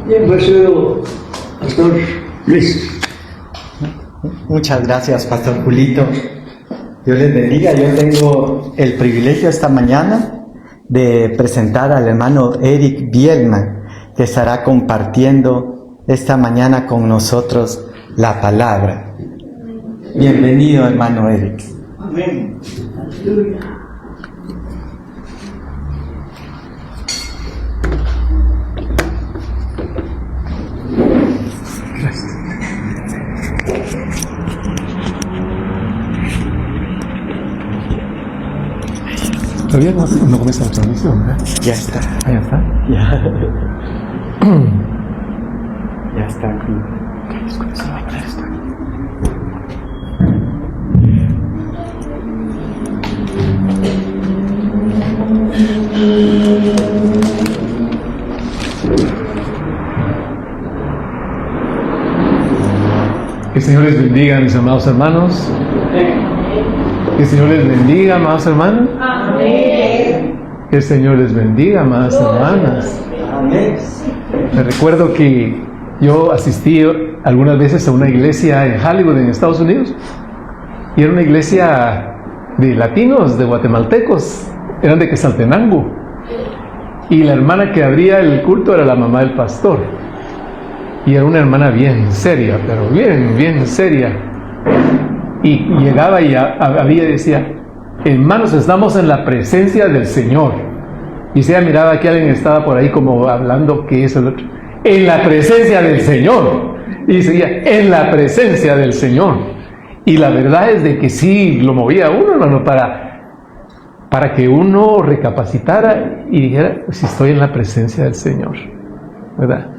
Bien, pues, Pastor Luis. Muchas gracias, Pastor Julito. Dios les bendiga. Yo tengo el privilegio esta mañana de presentar al hermano Eric Bielman, que estará compartiendo esta mañana con nosotros la palabra. Bienvenido, hermano Eric. Amén. Aleluya. Todavía no comienza la transmisión, ¿eh? Ya está. Ahí está. Ya está aquí. Que el Señor les bendiga, mis amados hermanos. Que el Señor les bendiga, amados hermanos. Amén. Que el Señor les bendiga, amadas hermanas. Amén. Me recuerdo que yo asistí algunas veces a una iglesia en Hollywood, en Estados Unidos, y era una iglesia de latinos, de guatemaltecos, eran de Quetzaltenango, y la hermana que abría el culto era la mamá del pastor, y era una hermana bien seria, pero bien seria, y llegaba y abría y decía: hermanos, estamos en la presencia del Señor. Y si ella miraba que alguien estaba por ahí como hablando que eso, el otro, en la presencia del Señor. Y seguía, en la presencia del Señor. Y la verdad es de que sí lo movía a uno, hermano, para que uno recapacitara y dijera: si estoy en la presencia del Señor, ¿verdad?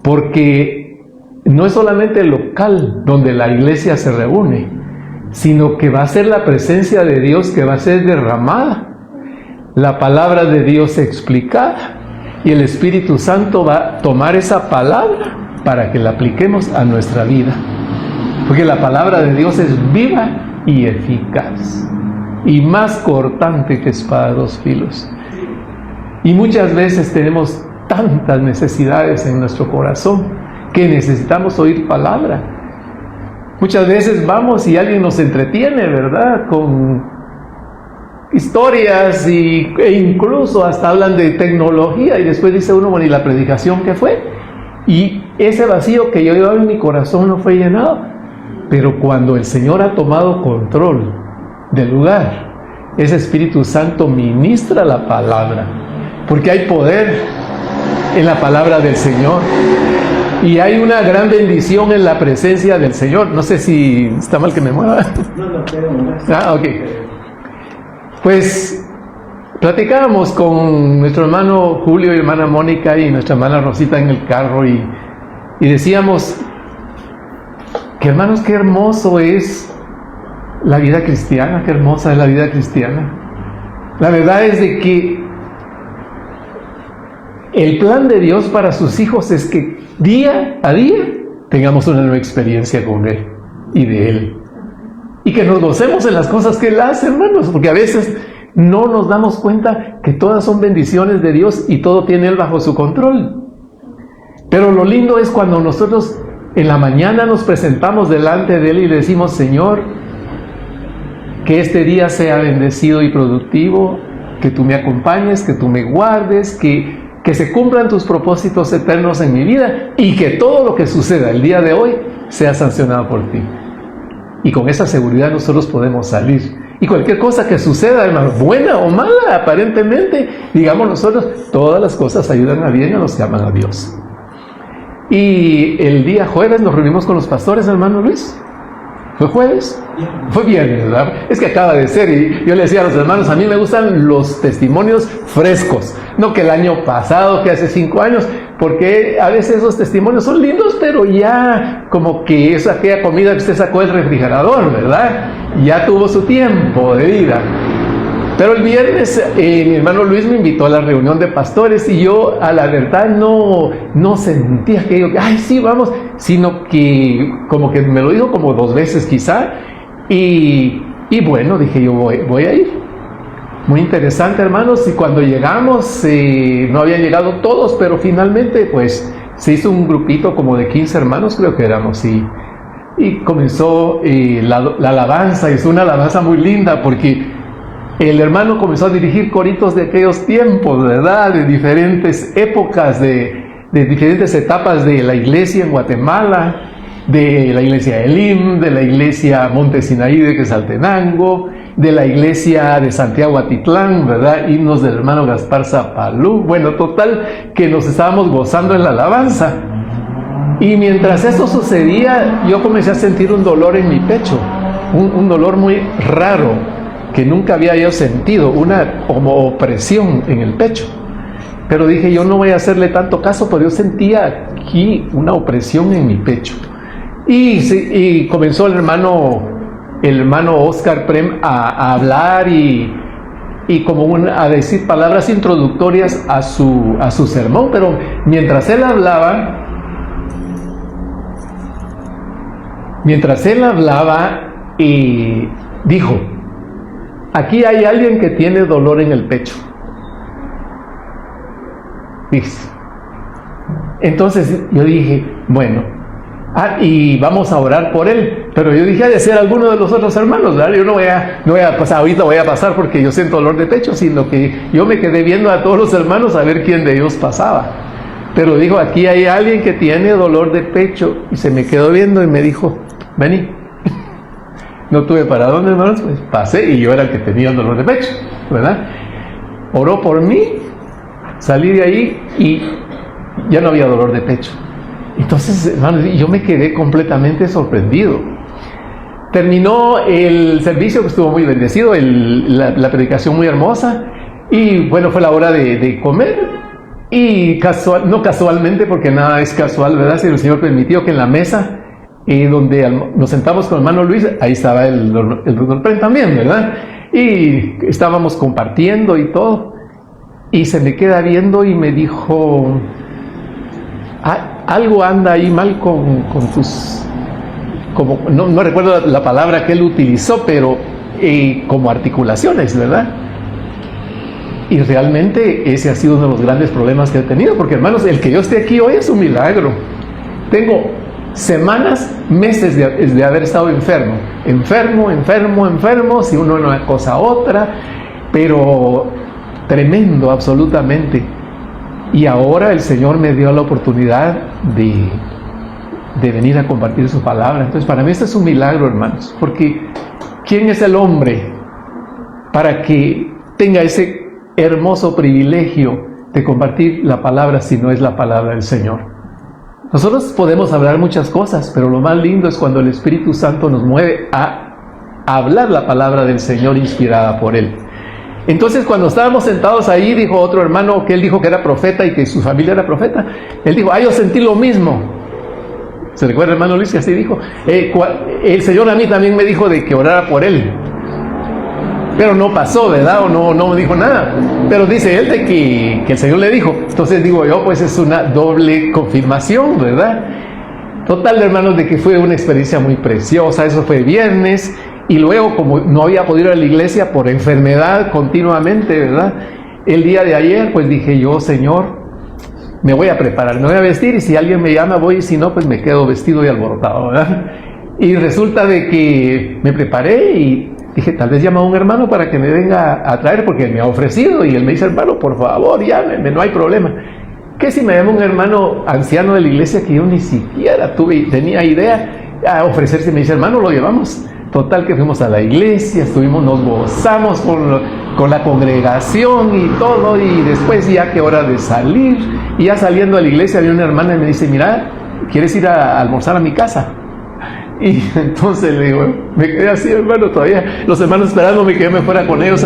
Porque no es solamente el local donde la iglesia se reúne, sino que va a ser la presencia de Dios que va a ser derramada, la palabra de Dios explicada, y el Espíritu Santo va a tomar esa palabra para que la apliquemos a nuestra vida, porque la palabra de Dios es viva y eficaz, y más cortante que espada de dos filos. Y muchas veces tenemos tantas necesidades en nuestro corazón que necesitamos oír palabra. Muchas veces vamos y alguien nos entretiene, ¿verdad?, con historias e incluso hasta hablan de tecnología, y después dice uno: bueno, ¿y la predicación qué fue? Y ese vacío que yo llevaba en mi corazón no fue llenado. Pero cuando el Señor ha tomado control del lugar, ese Espíritu Santo ministra la palabra, porque hay poder en la palabra del Señor. Y hay una gran bendición en la presencia del Señor. No sé si está mal que me mueva. No, pero Ok. Pues platicábamos con nuestro hermano Julio y hermana Mónica y nuestra hermana Rosita en el carro, y decíamos que, hermanos, qué hermoso es la vida cristiana, qué hermosa es la vida cristiana. La verdad es de que el plan de Dios para sus hijos es que día a día tengamos una nueva experiencia con Él y de Él. Y que nos gocemos en las cosas que Él hace, hermanos, porque a veces no nos damos cuenta que todas son bendiciones de Dios y todo tiene Él bajo su control. Pero lo lindo es cuando nosotros en la mañana nos presentamos delante de Él y le decimos: Señor, que este día sea bendecido y productivo, que tú me acompañes, que tú me guardes, que se cumplan tus propósitos eternos en mi vida, y que todo lo que suceda el día de hoy sea sancionado por ti. Y con esa seguridad nosotros podemos salir. Y cualquier cosa que suceda, hermano, buena o mala, aparentemente, digamos nosotros, todas las cosas ayudan a bien a los que aman a Dios. Y el día jueves nos reunimos con los pastores, hermano Luis. ¿Fue jueves? Fue viernes, ¿verdad? Es que acaba de ser, y yo le decía a los hermanos: a mí me gustan los testimonios frescos, no que el año pasado, que hace 5 años, porque a veces esos testimonios son lindos, pero ya como que es aquella comida que usted sacó del refrigerador, ¿verdad? Ya tuvo su tiempo de vida. Pero el viernes mi hermano Luis me invitó a la reunión de pastores, y yo a la verdad no sentía que digo, ay sí, vamos, sino que como que me lo dijo como 2 veces quizá, y bueno, dije yo voy a ir. Muy interesante, hermanos, y cuando llegamos no habían llegado todos, pero finalmente pues se hizo un grupito como de 15 hermanos, creo que éramos, y comenzó la alabanza. Hizo una alabanza muy linda porque el hermano comenzó a dirigir coritos de aquellos tiempos, ¿verdad? De diferentes épocas, de diferentes etapas de la iglesia en Guatemala, de la iglesia de Elim, de la iglesia Monte Sinaí de Quetzaltenango, de la iglesia de Santiago Atitlán, ¿verdad? Himnos del hermano Gaspar Zapalú. Bueno, total, que nos estábamos gozando en la alabanza. Y mientras eso sucedía, yo comencé a sentir un dolor en mi pecho, un dolor muy raro que nunca había yo sentido, una como opresión en el pecho. Pero dije, yo no voy a hacerle tanto caso, pero yo sentía aquí una opresión en mi pecho. Y comenzó el hermano Oscar Prem a hablar y como a decir palabras introductorias a su sermón. Pero mientras él hablaba, dijo, aquí hay alguien que tiene dolor en el pecho. Entonces yo dije, bueno, y vamos a orar por él. Pero yo dije, ha de ser alguno de los otros hermanos, ¿verdad? Yo no voy a pasar, ahorita voy a pasar porque yo siento dolor de pecho, sino que yo me quedé viendo a todos los hermanos a ver quién de ellos pasaba. Pero dijo, aquí hay alguien que tiene dolor de pecho, y se me quedó viendo y me dijo, vení. No tuve para dónde, hermanos, pues pasé y yo era el que tenía el dolor de pecho, ¿verdad? Oró por mí, salí de ahí y ya no había dolor de pecho. Entonces, hermanos, yo me quedé completamente sorprendido. Terminó el servicio, que estuvo muy bendecido, la predicación muy hermosa, y bueno, fue la hora de comer. Y no casualmente, porque nada es casual, ¿verdad? Si el Señor permitió que en la mesa donde nos sentamos con el hermano Luis, ahí estaba el doctor Pren también, ¿verdad? Y estábamos compartiendo y todo. Y se me queda viendo y me dijo, algo anda ahí mal con tus... no recuerdo la palabra que él utilizó, pero como articulaciones, ¿verdad? Y realmente ese ha sido uno de los grandes problemas que he tenido, porque hermanos, el que yo esté aquí hoy es un milagro. Tengo semanas, meses de haber estado enfermo, si uno una cosa otra, pero tremendo absolutamente. Y ahora el Señor me dio la oportunidad de venir a compartir su palabra. Entonces para mí este es un milagro, hermanos, porque ¿quién es el hombre para que tenga ese hermoso privilegio de compartir la palabra si no es la palabra del Señor? Nosotros podemos hablar muchas cosas, pero lo más lindo es cuando el Espíritu Santo nos mueve a hablar la palabra del Señor inspirada por Él. Entonces, cuando estábamos sentados ahí, dijo otro hermano que él dijo que era profeta y que su familia era profeta. Él dijo, yo sentí lo mismo. ¿Se recuerda, hermano Luis, que así dijo? El Señor a mí también me dijo de que orara por él. Pero no pasó, ¿verdad? O no dijo nada. Pero dice él de que el Señor le dijo. Entonces digo yo, pues es una doble confirmación, ¿verdad? Total, hermanos, de que fue una experiencia muy preciosa. Eso fue viernes. Y luego, como no había podido ir a la iglesia por enfermedad continuamente, ¿verdad? El día de ayer, pues dije yo, Señor, me voy a preparar, me voy a vestir. Y si alguien me llama, voy. Y si no, pues me quedo vestido y alborotado, ¿verdad? Y resulta de que me preparé y dije, tal vez llama a un hermano para que me venga a traer, porque me ha ofrecido. Y él me dice, hermano, por favor, llámeme, no hay problema. ¿Qué si me llama un hermano anciano de la iglesia que yo ni siquiera tenía idea a ofrecerse? Me dice, hermano, lo llevamos. Total que fuimos a la iglesia, nos gozamos con la congregación y todo. Y después ya que hora de salir, y ya saliendo a la iglesia había una hermana y me dice, mira, ¿quieres ir a almorzar a mi casa? Y entonces le digo, me quedé así, hermano, todavía los hermanos esperándome que yo me fuera con ellos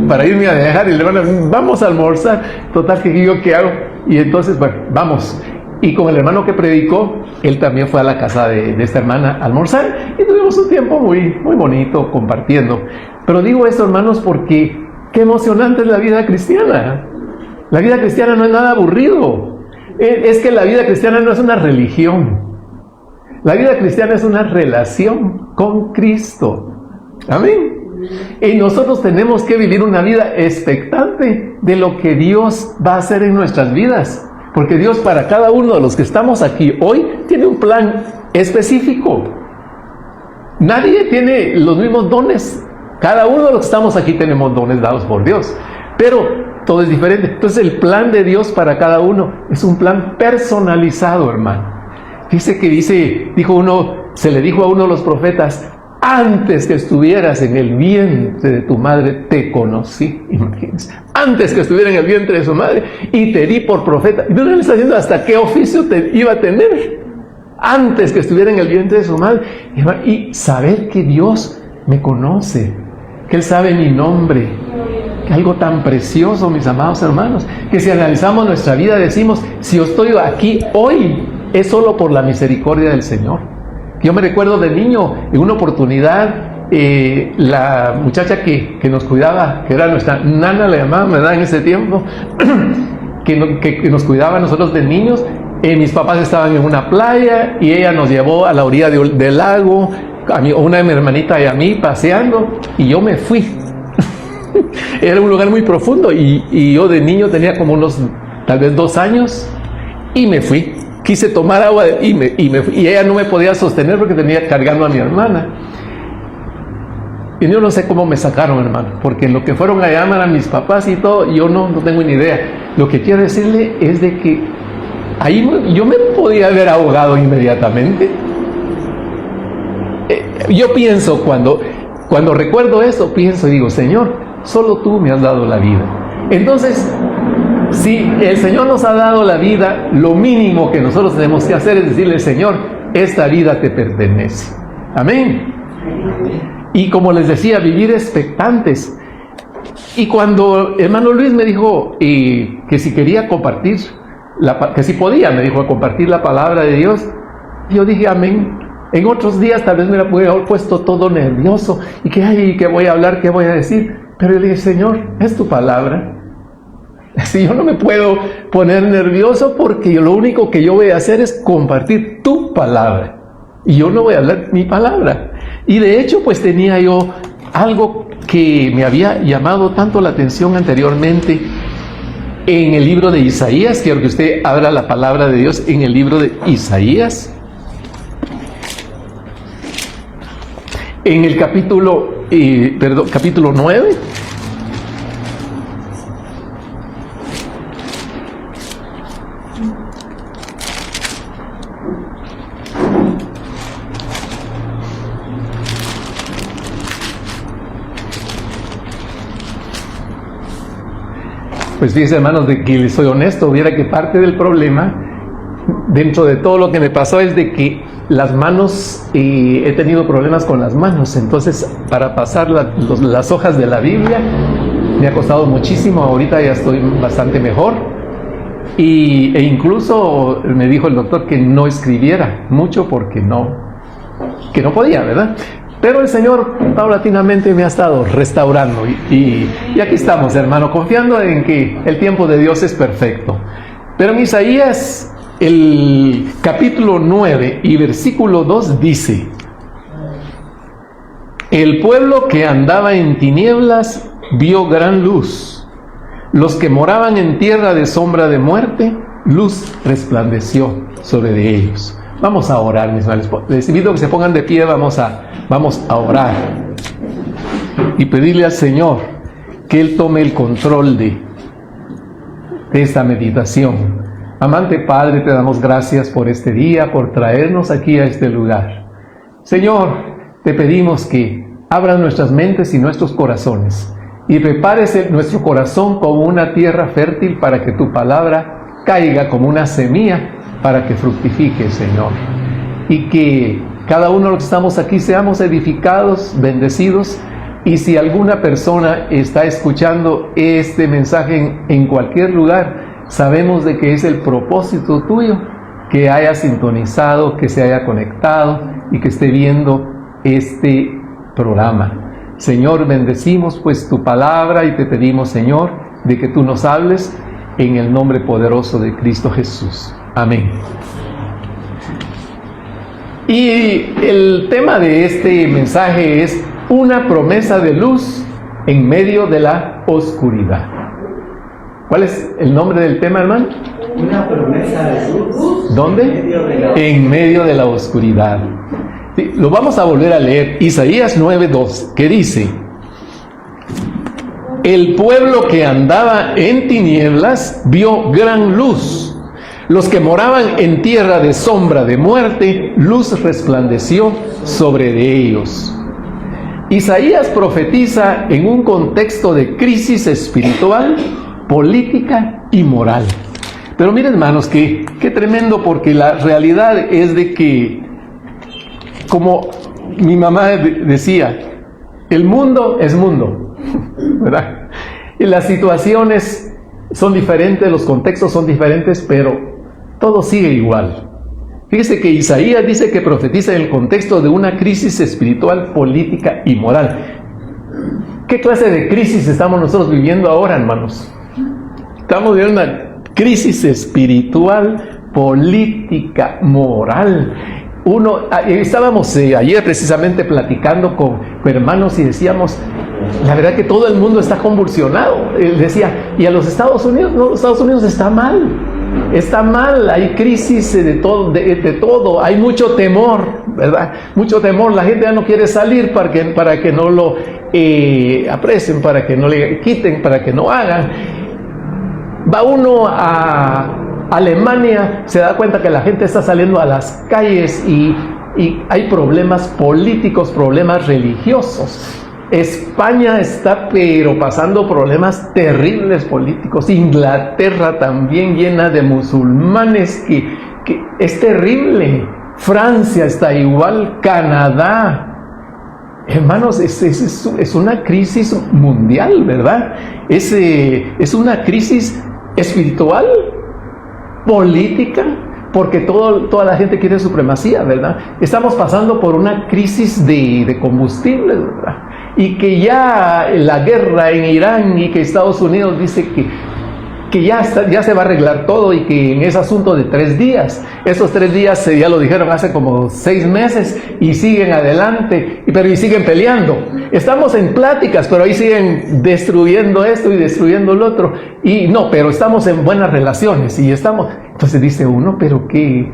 para irme a dejar. Y le van a decir, vamos a almorzar. Total, que yo qué hago. Y entonces, bueno, vamos. Y con el hermano que predicó, él también fue a la casa de esta hermana a almorzar. Y tuvimos un tiempo muy, muy bonito compartiendo. Pero digo esto, hermanos, porque qué emocionante es la vida cristiana. La vida cristiana no es nada aburrido. Es que la vida cristiana no es una religión. La vida cristiana es una relación con Cristo. Amén. Y nosotros tenemos que vivir una vida expectante de lo que Dios va a hacer en nuestras vidas. Porque Dios para cada uno de los que estamos aquí hoy tiene un plan específico. Nadie tiene los mismos dones. Cada uno de los que estamos aquí tenemos dones dados por Dios. Pero todo es diferente. Entonces el plan de Dios para cada uno es un plan personalizado, hermano. Se le dijo a uno de los profetas: antes que estuvieras en el vientre de tu madre te conocí. Imagínense, antes que estuviera en el vientre de su madre y te di por profeta. Y Dios le está diciendo hasta qué oficio te iba a tener antes que estuviera en el vientre de su madre. Y saber que Dios me conoce, que Él sabe mi nombre, que algo tan precioso, mis amados hermanos, que si analizamos nuestra vida decimos: si yo estoy aquí hoy es solo por la misericordia del Señor. Yo me recuerdo de niño, en una oportunidad, la muchacha que nos cuidaba, que era nuestra nana, le llamaban, ¿verdad?, en ese tiempo, que nos cuidaba a nosotros de niños. Mis papás estaban en una playa y ella nos llevó a la orilla del lago, una de mi hermanita y a mí paseando, y yo me fui. Era un lugar muy profundo y yo de niño tenía como unos tal vez 2 años y me fui. Quise tomar agua y me fui, y ella no me podía sostener porque tenía cargando a mi hermana. Y yo no sé cómo me sacaron, hermano, porque en lo que fueron a llamar a mis papás y todo, yo no tengo ni idea. Lo que quiero decirle es de que ahí yo me podía haber ahogado inmediatamente. Yo pienso, cuando recuerdo eso, pienso y digo: Señor, solo tú me has dado la vida. Entonces, si el Señor nos ha dado la vida, lo mínimo que nosotros tenemos que hacer es decirle: Señor, esta vida te pertenece. Amén. Y como les decía, vivir expectantes. Y cuando hermano Luis me dijo que si quería compartir, que si podía, me dijo, compartir la palabra de Dios, yo dije amén. En otros días tal vez me la pudiera haber puesto todo nervioso y ¿qué voy a hablar? ¿Qué voy a decir? Pero yo le dije: Señor, es tu palabra. Si yo no me puedo poner nervioso, porque lo único que yo voy a hacer es compartir tu palabra. Y yo no voy a hablar mi palabra. Y de hecho, pues tenía yo algo que me había llamado tanto la atención anteriormente en el libro de Isaías. Quiero que usted abra la palabra de Dios en el libro de Isaías. En el capítulo 9. Pues fíjense, hermanos, de que les soy honesto, viera que parte del problema dentro de todo lo que me pasó es de que las manos, he tenido problemas con las manos. Entonces, para pasar las hojas de la Biblia me ha costado muchísimo. Ahorita ya estoy bastante mejor, e incluso me dijo el doctor que no escribiera mucho porque no podía, ¿verdad? Pero el Señor paulatinamente me ha estado restaurando y aquí estamos, hermano, confiando en que el tiempo de Dios es perfecto. Pero en Isaías, el capítulo 9 y versículo 2 dice: el pueblo que andaba en tinieblas vio gran luz. Los que moraban en tierra de sombra de muerte, luz resplandeció sobre de ellos. Vamos a orar, mis hermanos. Les invito a que se pongan de pie, vamos a orar y pedirle al Señor que Él tome el control de esta meditación. Amante Padre, te damos gracias por este día, por traernos aquí a este lugar. Señor, te pedimos que abras nuestras mentes y nuestros corazones y prepares nuestro corazón como una tierra fértil para que tu palabra caiga como una semilla para que fructifique, Señor. Y que cada uno de los que estamos aquí seamos edificados, bendecidos. Y si alguna persona está escuchando este mensaje en cualquier lugar, sabemos de que es el propósito tuyo que haya sintonizado, que se haya conectado y que esté viendo este programa. Señor, bendecimos pues tu palabra y te pedimos, Señor, de que tú nos hables en el nombre poderoso de Cristo Jesús. Amén. Y el tema de este mensaje es una promesa de luz en medio de la oscuridad. ¿Cuál es el nombre del tema, hermano? Una promesa de luz. ¿Dónde? En medio de la oscuridad. Sí, lo vamos a volver a leer. Isaías 9:2, que dice: el pueblo que andaba en tinieblas vio gran luz. Los que moraban en tierra de sombra de muerte, luz resplandeció sobre de ellos. Isaías profetiza en un contexto de crisis espiritual, política y moral. Pero miren, hermanos, qué tremendo, porque la realidad es de que, como mi mamá decía, el mundo es mundo, ¿verdad? Y las situaciones son diferentes, los contextos son diferentes, pero todo sigue igual. Fíjese que Isaías dice que profetiza en el contexto de una crisis espiritual, política y moral. ¿Qué clase de crisis estamos nosotros viviendo ahora, hermanos? Estamos viviendo una crisis espiritual, política, moral. Estábamos ayer precisamente platicando con hermanos y decíamos, la verdad que todo el mundo está convulsionado. Decía, y a los Estados Unidos, no, los Estados Unidos está mal, hay crisis de todo, hay mucho temor, ¿verdad? Mucho temor, la gente ya no quiere salir para que no lo aprecien, para que no le quiten, para que no hagan. Va uno a Alemania, se da cuenta que la gente está saliendo a las calles y hay problemas políticos, problemas religiosos. España está pero pasando problemas terribles políticos. Inglaterra también llena de musulmanes que es terrible. Francia está igual, Canadá. Hermanos, es una crisis mundial, ¿verdad? Es una crisis espiritual, política, porque toda la gente quiere supremacía, ¿verdad? Estamos pasando por una crisis de combustibles, ¿verdad? Y que ya la guerra en Irán y que Estados Unidos dice que ya se va a arreglar todo y que en ese asunto de 3 días, esos 3 días ya lo dijeron hace como 6 meses y siguen adelante, pero siguen peleando. Estamos en pláticas, pero ahí siguen destruyendo esto y destruyendo lo otro. Y no, pero estamos en buenas relaciones y estamos... Entonces dice uno, pero qué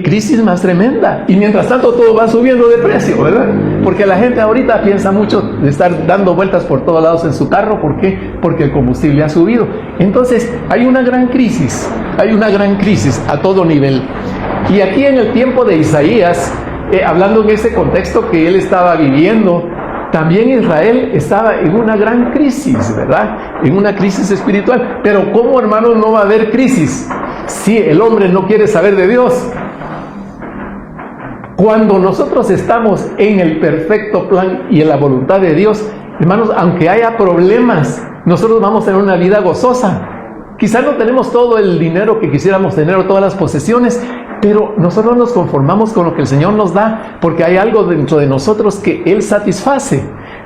crisis más tremenda. Y mientras tanto todo va subiendo de precio, ¿verdad? Porque la gente ahorita piensa mucho de estar dando vueltas por todos lados en su carro. ¿Por qué? Porque el combustible ha subido. Entonces hay una gran crisis a todo nivel. Y aquí en el tiempo de Isaías, hablando en ese contexto que él estaba viviendo, también Israel estaba en una gran crisis, ¿verdad? En una crisis espiritual. Pero ¿cómo, hermanos, no va a haber crisis si el hombre no quiere saber de Dios? Cuando nosotros estamos en el perfecto plan y en la voluntad de Dios, hermanos, aunque haya problemas, nosotros vamos a tener una vida gozosa. Quizás no tenemos todo el dinero que quisiéramos tener o todas las posesiones, pero nosotros nos conformamos con lo que el Señor nos da, porque hay algo dentro de nosotros que Él satisface.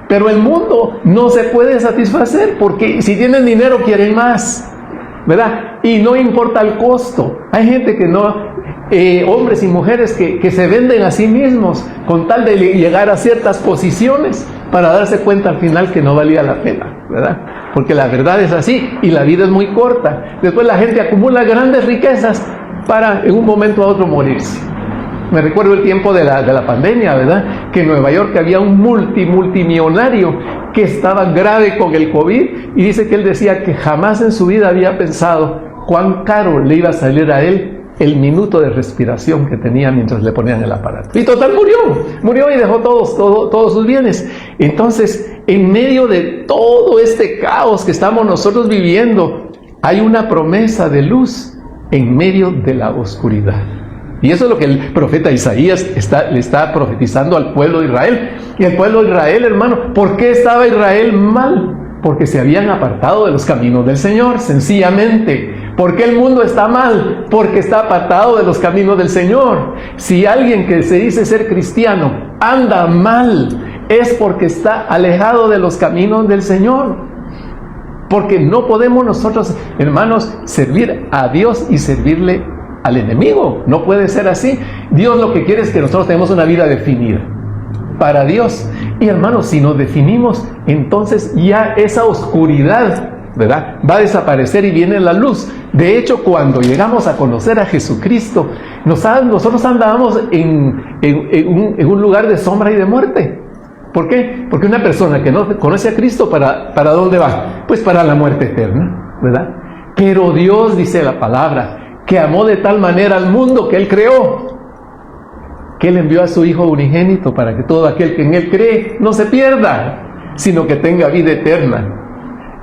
Pero el mundo no se puede satisfacer, porque si tienen dinero quieren más, ¿verdad? Y no importa el costo. Hay gente que no... hombres y mujeres que se venden a sí mismos con tal de llegar a ciertas posiciones para darse cuenta al final que no valía la pena, ¿verdad? Porque la verdad es así y la vida es muy corta. Después la gente acumula grandes riquezas para en un momento a otro morirse. Me recuerdo el tiempo de la pandemia, ¿verdad? Que en Nueva York había un multimillonario que estaba grave con el COVID y dice que él decía que jamás en su vida había pensado cuán caro le iba a salir a él el minuto de respiración que tenía mientras le ponían el aparato. Y total murió y dejó todos sus bienes. Entonces, en medio de todo este caos que estamos nosotros viviendo, hay una promesa de luz en medio de la oscuridad. Y eso es lo que el profeta Isaías le está profetizando al pueblo de Israel. Y el pueblo de Israel, hermano, ¿por qué estaba Israel mal? Porque se habían apartado de los caminos del Señor, sencillamente. ¿Por qué el mundo está mal? Porque está apartado de los caminos del Señor. Si alguien que se dice ser cristiano anda mal, es porque está alejado de los caminos del Señor. Porque no podemos nosotros, hermanos, servir a Dios y servirle al enemigo. No puede ser así. Dios lo que quiere es que nosotros tengamos una vida definida para Dios. Y hermanos, si nos definimos, entonces ya esa oscuridad ¿verdad? Va a desaparecer y viene la luz. De hecho, cuando llegamos a conocer a Jesucristo, nosotros andábamos en un lugar de sombra y de muerte. ¿Por qué? Porque una persona que no conoce a Cristo, ¿para dónde va? Pues para la muerte eterna, ¿verdad? Pero Dios, dice la palabra, que amó de tal manera al mundo que Él creó, que Él envió a su Hijo unigénito para que todo aquel que en Él cree no se pierda, sino que tenga vida eterna.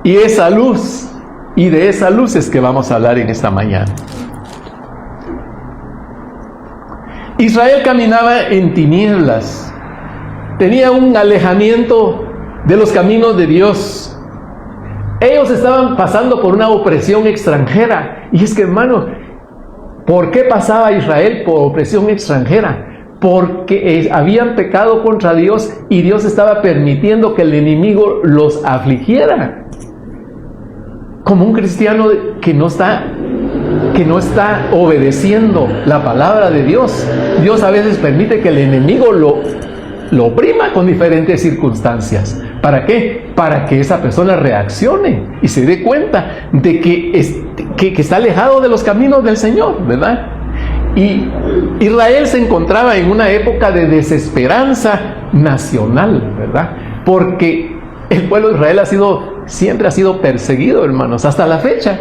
Y esa luz, y de esa luz es que vamos a hablar en esta mañana. Israel caminaba en tinieblas, tenía un alejamiento de los caminos de Dios. Ellos estaban pasando por una opresión extranjera. Y es que, hermanos, ¿por qué pasaba Israel por opresión extranjera? Porque habían pecado contra Dios y Dios estaba permitiendo que el enemigo los afligiera. Como un cristiano que no está obedeciendo la palabra de Dios, Dios a veces permite que el enemigo lo oprima con diferentes circunstancias. ¿Para qué? Para que esa persona reaccione y se dé cuenta de que está alejado de los caminos del Señor, ¿verdad? Y Israel se encontraba en una época de desesperanza nacional, ¿verdad? Porque el pueblo de Israel siempre ha sido perseguido, hermanos, hasta la fecha.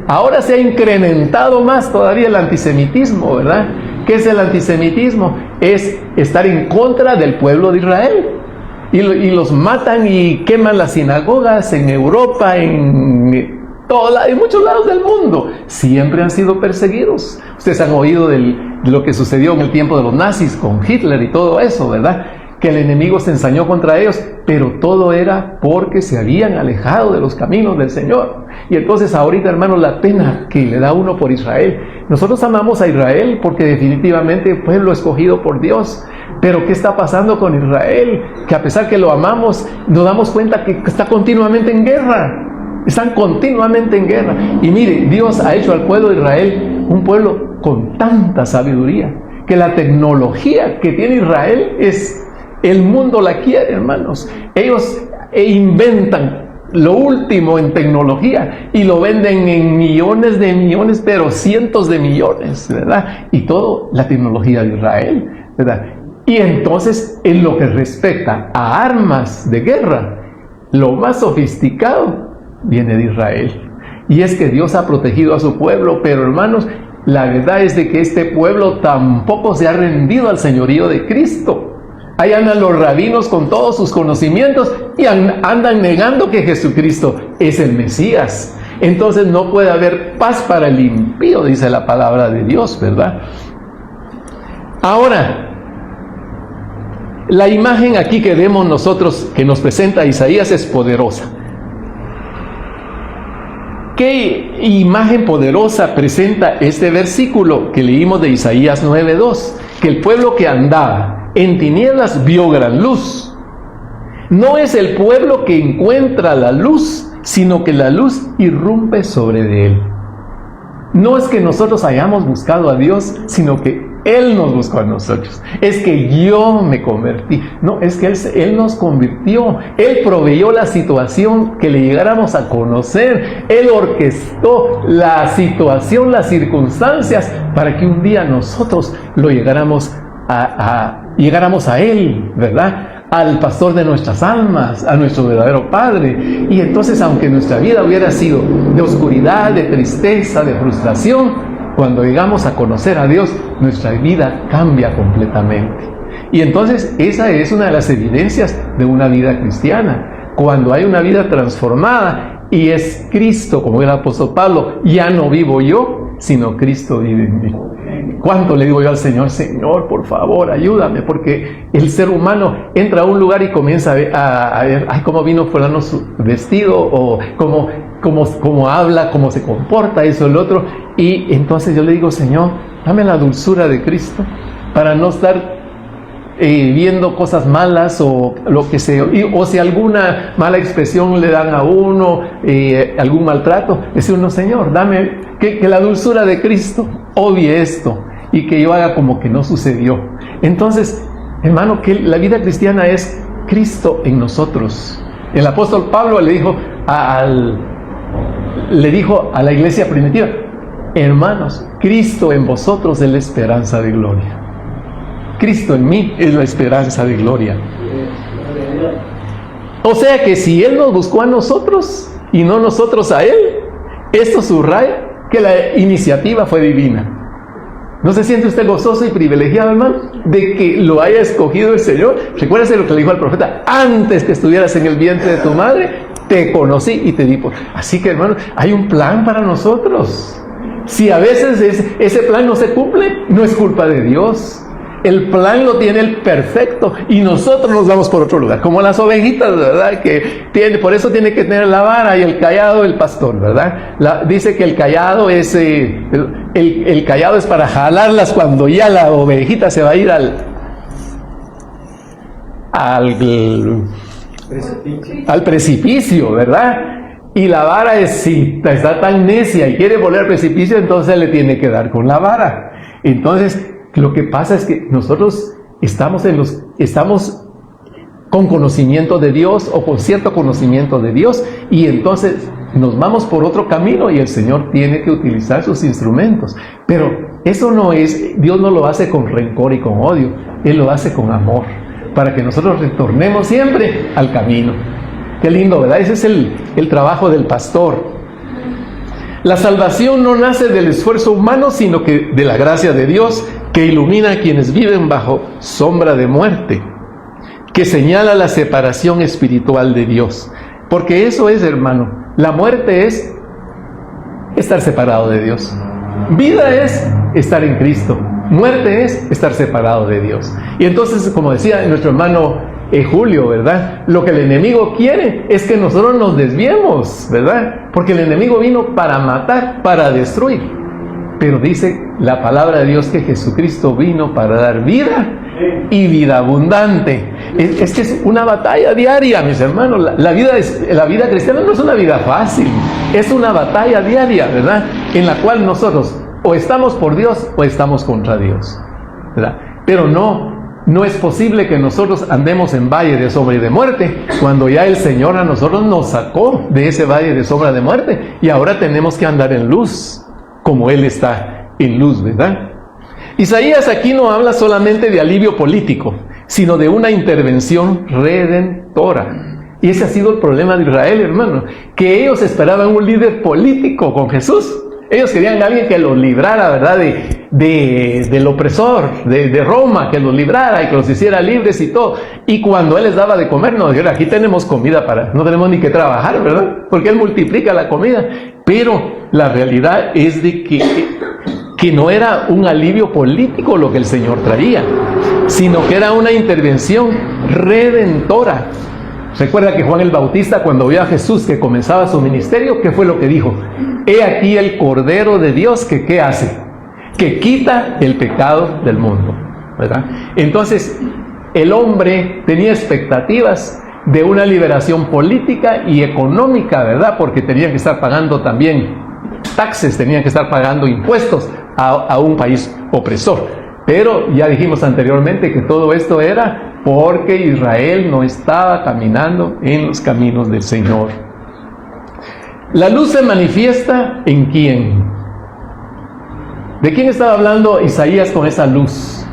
Ahora se ha incrementado más todavía el antisemitismo, ¿verdad? ¿Qué es el antisemitismo? Es estar en contra del pueblo de Israel. Y los matan y queman las sinagogas en Europa, en muchos lados del mundo. Siempre han sido perseguidos. Ustedes han oído de lo que sucedió en el tiempo de los nazis con Hitler y todo eso, ¿verdad? Que el enemigo se ensañó contra ellos, pero todo era porque se habían alejado de los caminos del Señor. Y entonces ahorita, hermanos, la pena que le da uno por Israel. Nosotros amamos a Israel porque definitivamente es pueblo escogido por Dios. Pero ¿qué está pasando con Israel? Que a pesar que lo amamos, nos damos cuenta que está continuamente en guerra. Están continuamente en guerra. Y mire, Dios ha hecho al pueblo de Israel un pueblo con tanta sabiduría, que la tecnología que tiene Israel el mundo la quiere, hermanos. Ellos inventan lo último en tecnología y lo venden en millones de millones, pero cientos de millones, ¿verdad? Y todo la tecnología de Israel, ¿verdad? Y entonces, en lo que respecta a armas de guerra, lo más sofisticado viene de Israel. Y es que Dios ha protegido a su pueblo, pero hermanos, la verdad es de que este pueblo tampoco se ha rendido al señorío de Cristo. Ahí andan los rabinos con todos sus conocimientos y andan negando que Jesucristo es el Mesías. Entonces no puede haber paz para el impío, dice la palabra de Dios, ¿verdad? Ahora, la imagen aquí que vemos nosotros, que nos presenta Isaías, es poderosa. ¿Qué imagen poderosa presenta este versículo que leímos de Isaías 9:2? Que el pueblo que andaba en tinieblas vio gran luz. No es el pueblo que encuentra la luz, sino que la luz irrumpe sobre de él. No es que nosotros hayamos buscado a Dios, sino que Él nos buscó a nosotros. Es que yo me convertí. No, es que Él nos convirtió. Él proveyó la situación que le llegáramos a conocer. Él orquestó la situación, las circunstancias, para que un día nosotros lo llegáramos a Él, ¿verdad? Al pastor de nuestras almas, a nuestro verdadero Padre. Y entonces, aunque nuestra vida hubiera sido de oscuridad, de tristeza, de frustración, cuando llegamos a conocer a Dios, nuestra vida cambia completamente. Y entonces esa es una de las evidencias de una vida cristiana. Cuando hay una vida transformada y es Cristo, como el apóstol Pablo, ya no vivo yo, sino Cristo vive en mí. ¿Cuánto le digo yo al Señor? Señor, por favor, ayúdame, porque el ser humano entra a un lugar y comienza a ver, ay, cómo vino fulano su vestido, o cómo habla, cómo se comporta, eso, el otro. Y entonces yo le digo, Señor, dame la dulzura de Cristo para no estar viendo cosas malas o lo que sea, o si alguna mala expresión le dan a uno, algún maltrato, decir uno, Señor, dame que la dulzura de Cristo obvie esto y que yo haga como que no sucedió. Entonces, hermano, que la vida cristiana es Cristo en nosotros. El apóstol Pablo le dijo le dijo a la iglesia primitiva: hermanos, Cristo en vosotros es la esperanza de gloria. Cristo en mí es la esperanza de gloria. O sea que si Él nos buscó a nosotros y no nosotros a Él, esto subraya que la iniciativa fue divina. ¿No se siente usted gozoso y privilegiado, hermano, de que lo haya escogido el Señor? Recuérdese lo que le dijo al profeta: antes que estuvieras en el vientre de tu madre, te conocí y te di por... Así que, hermano, hay un plan para nosotros. Si a veces ese plan no se cumple, no es culpa de Dios. El plan lo tiene el perfecto y nosotros nos vamos por otro lugar, como las ovejitas, ¿verdad? Por eso tiene que tener la vara y el cayado el pastor, ¿verdad? Dice que el cayado es el cayado es para jalarlas cuando ya la ovejita se va a ir al precipicio, ¿verdad? Y la vara es, si está tan necia y quiere volver al precipicio, entonces le tiene que dar con la vara. Entonces, lo que pasa es que nosotros estamos con conocimiento de Dios o con cierto conocimiento de Dios, y entonces nos vamos por otro camino y el Señor tiene que utilizar sus instrumentos. Pero eso no es, Dios no lo hace con rencor y con odio, Él lo hace con amor, para que nosotros retornemos siempre al camino. Qué lindo, ¿verdad? Ese es el trabajo del pastor. La salvación no nace del esfuerzo humano, sino que de la gracia de Dios, que ilumina a quienes viven bajo sombra de muerte, que señala la separación espiritual de Dios. Porque eso es, hermano, la muerte es estar separado de Dios. Vida es estar en Cristo. Muerte es estar separado de Dios. Y entonces, como decía nuestro hermano Julio, ¿verdad? Lo que el enemigo quiere es que nosotros nos desviemos, ¿verdad? Porque el enemigo vino para matar, para destruir. Pero dice la palabra de Dios que Jesucristo vino para dar vida y vida abundante. Es que es una batalla diaria, mis hermanos. La vida cristiana no es una vida fácil. Es una batalla diaria, ¿verdad? En la cual nosotros o estamos por Dios o estamos contra Dios, ¿verdad? Pero no es posible que nosotros andemos en valle de sombra y de muerte, cuando ya el Señor a nosotros nos sacó de ese valle de sombra de muerte, y ahora tenemos que andar en luz, como Él está en luz, ¿verdad? Isaías aquí no habla solamente de alivio político, sino de una intervención redentora. Y ese ha sido el problema de Israel, hermano, que ellos esperaban un líder político con Jesús. Ellos querían a alguien que los librara, ¿verdad? Del opresor, de Roma, que los librara y que los hiciera libres y todo. Y cuando Él les daba de comer, nos dijeron: aquí tenemos comida no tenemos ni que trabajar, ¿verdad? Porque Él multiplica la comida. Pero la realidad es de que no era un alivio político lo que el Señor traía, sino que era una intervención redentora. Recuerda que Juan el Bautista, cuando vio a Jesús que comenzaba su ministerio, ¿qué fue lo que dijo? He aquí el Cordero de Dios que ¿qué hace? Que quita el pecado del mundo, ¿verdad? Entonces, el hombre tenía expectativas de una liberación política y económica, ¿verdad? Porque tenían que estar pagando también taxes, tenían que estar pagando impuestos a un país opresor. Pero ya dijimos anteriormente que todo esto era porque Israel no estaba caminando en los caminos del Señor. La luz se manifiesta ¿en quién? ¿De quién estaba hablando Isaías con esa luz?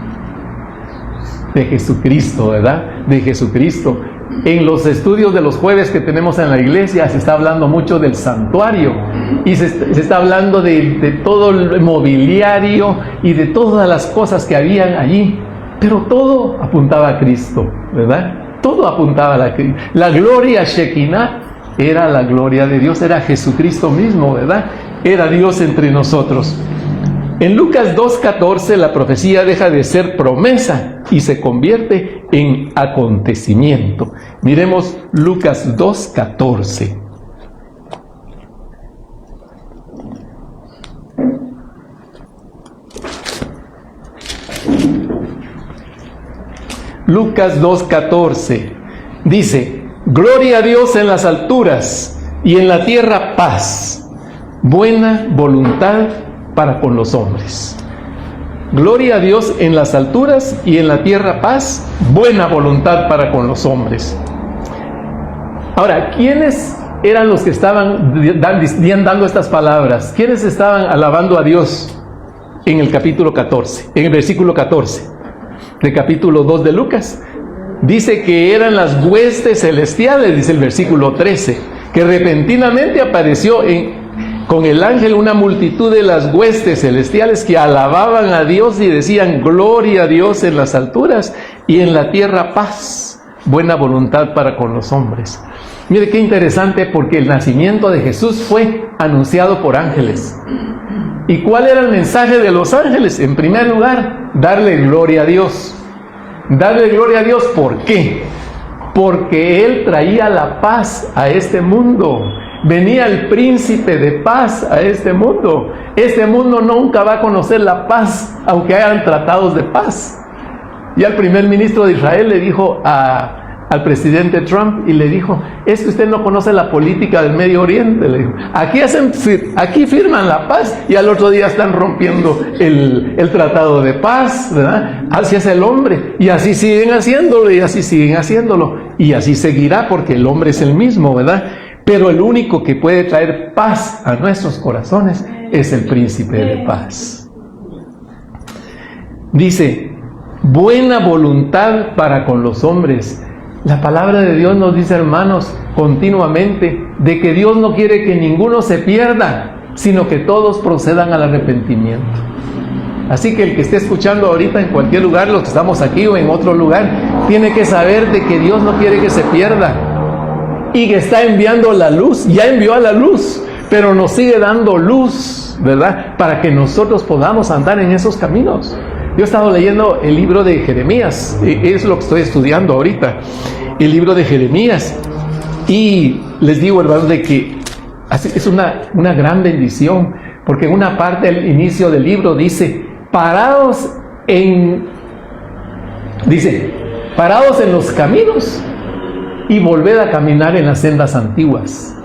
De Jesucristo, ¿verdad? De Jesucristo. En los estudios de los jueves que tenemos en la iglesia se está hablando mucho del santuario y se está hablando de todo el mobiliario y de todas las cosas que habían allí, pero todo apuntaba a Cristo, ¿verdad? Todo apuntaba a Cristo. La gloria Shekinah era la gloria de Dios, era Jesucristo mismo, ¿verdad? Era Dios entre nosotros. En Lucas 2:14 la profecía deja de ser promesa y se convierte en acontecimiento. Miremos Lucas 2:14. Lucas 2:14 dice: gloria a Dios en las alturas y en la tierra paz, buena voluntad para con los hombres. Gloria a Dios en las alturas y en la tierra paz, buena voluntad para con los hombres. Ahora, ¿quiénes eran los que estaban dando estas palabras? ¿Quiénes estaban alabando a Dios en el capítulo 14, en el versículo 14 del capítulo 2 de Lucas? Dice que eran las huestes celestiales, dice el versículo 13, que repentinamente apareció con el ángel una multitud de las huestes celestiales que alababan a Dios y decían: gloria a Dios en las alturas y en la tierra paz, buena voluntad para con los hombres. Mire qué interesante, porque el nacimiento de Jesús fue anunciado por ángeles. ¿Y cuál era el mensaje de los ángeles? En primer lugar, darle gloria a Dios. Darle gloria a Dios, ¿por qué? Porque Él traía la paz a este mundo. Venía el príncipe de paz a este mundo. Este mundo nunca va a conocer la paz, aunque hayan tratados de paz. Y al primer ministro de Israel le dijo al presidente Trump, y le dijo: es que usted no conoce la política del Medio Oriente. Le dijo: aquí firman la paz y al otro día están rompiendo el tratado de paz, ¿verdad? Así es el hombre, y así siguen haciéndolo, y así siguen haciéndolo, y así seguirá, porque el hombre es el mismo, ¿verdad? Pero el único que puede traer paz a nuestros corazones es el príncipe de paz. Dice: buena voluntad para con los hombres. La palabra de Dios nos dice, hermanos, continuamente, de que Dios no quiere que ninguno se pierda, sino que todos procedan al arrepentimiento. Así que el que esté escuchando ahorita en cualquier lugar, los que estamos aquí o en otro lugar, tiene que saber de que Dios no quiere que se pierda y que está enviando la luz. Ya envió a la luz, pero nos sigue dando luz, ¿verdad? Para que nosotros podamos andar en esos caminos. Yo he estado leyendo el libro de Jeremías, es lo que estoy estudiando ahorita, el libro de Jeremías, y les digo, hermanos, de que es una gran bendición, porque en una parte del inicio del libro dice: parados en los caminos y volved a caminar en las sendas antiguas.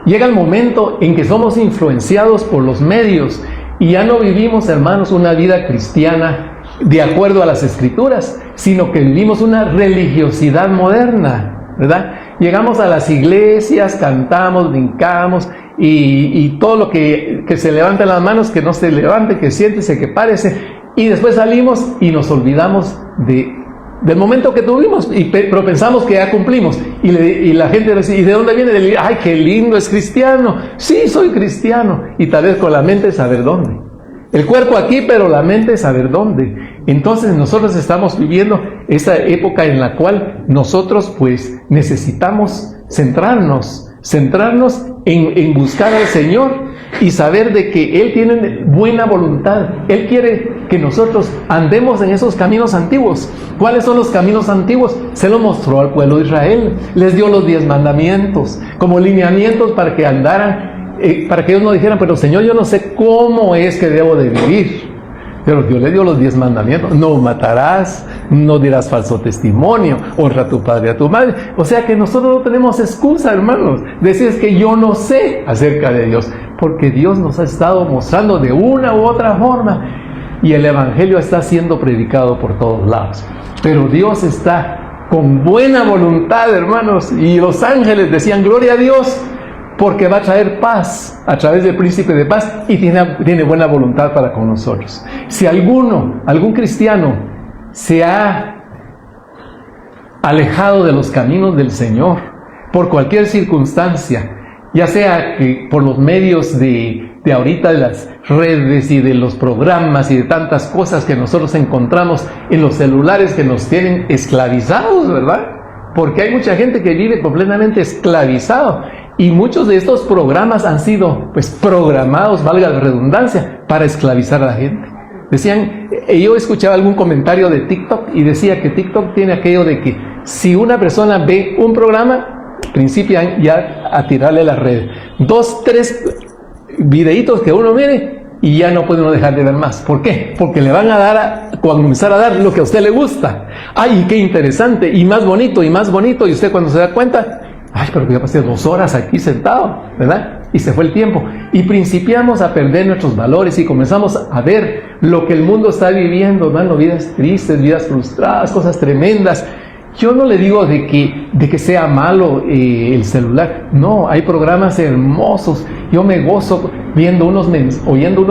Llega el momento en que somos influenciados por los medios y ya no vivimos, hermanos, una vida cristiana de acuerdo a las Escrituras, sino que vivimos una religiosidad moderna, ¿verdad? Llegamos a las iglesias, cantamos, brincamos, y todo lo que se levante las manos, que no se levante, que siéntese, que párese, y después salimos y nos olvidamos del momento que tuvimos, pero pensamos que ya cumplimos, y la gente dice: ¿y de dónde viene? ¡Ay, qué lindo, es cristiano! Sí, soy cristiano, y tal vez con la mente saber dónde. El cuerpo aquí, pero la mente saber dónde. Entonces nosotros estamos viviendo esa época en la cual nosotros pues necesitamos centrarnos en buscar al Señor y saber de que Él tiene buena voluntad. Él quiere que nosotros andemos en esos caminos antiguos. ¿Cuáles son los caminos antiguos? Se lo mostró al pueblo de Israel. Les dio los 10 mandamientos como lineamientos para que andaran, para que ellos no dijeran: pero Señor, yo no sé cómo es que debo de vivir. Pero Dios le dio los 10 mandamientos: no matarás, no dirás falso testimonio, honra a tu padre y a tu madre. O sea que nosotros no tenemos excusa, hermanos, decir: es que yo no sé acerca de Dios, porque Dios nos ha estado mostrando de una u otra forma, y el Evangelio está siendo predicado por todos lados. Pero Dios está con buena voluntad, hermanos, y los ángeles decían: gloria a Dios, porque va a traer paz a través del príncipe de paz, y tiene buena voluntad para con nosotros. Si algún cristiano se ha alejado de los caminos del Señor por cualquier circunstancia, ya sea que por los medios de ahorita, de las redes y de los programas y de tantas cosas que nosotros encontramos en los celulares que nos tienen esclavizados, ¿verdad? Porque hay mucha gente que vive completamente esclavizado. Y muchos de estos programas han sido pues programados, valga la redundancia, para esclavizar a la gente. Decían, yo escuchaba algún comentario de TikTok y decía que TikTok tiene aquello de que si una persona ve un programa, principian ya a tirarle la red. 2, 3 videitos que uno mire y ya no puede uno dejar de ver más. ¿Por qué? Porque le van a comenzar a dar lo que a usted le gusta. ¡Ay, qué interesante! Y más bonito, y usted cuando se da cuenta: ¡ay, pero ya pasé 2 horas aquí sentado! ¿Verdad? Y se fue el tiempo. Y principiamos a perder nuestros valores y comenzamos a ver lo que el mundo está viviendo, ¿no? Vidas tristes, vidas frustradas, cosas tremendas. Yo no le digo de que sea malo el celular. No, hay programas hermosos. Yo me gozo oyendo unos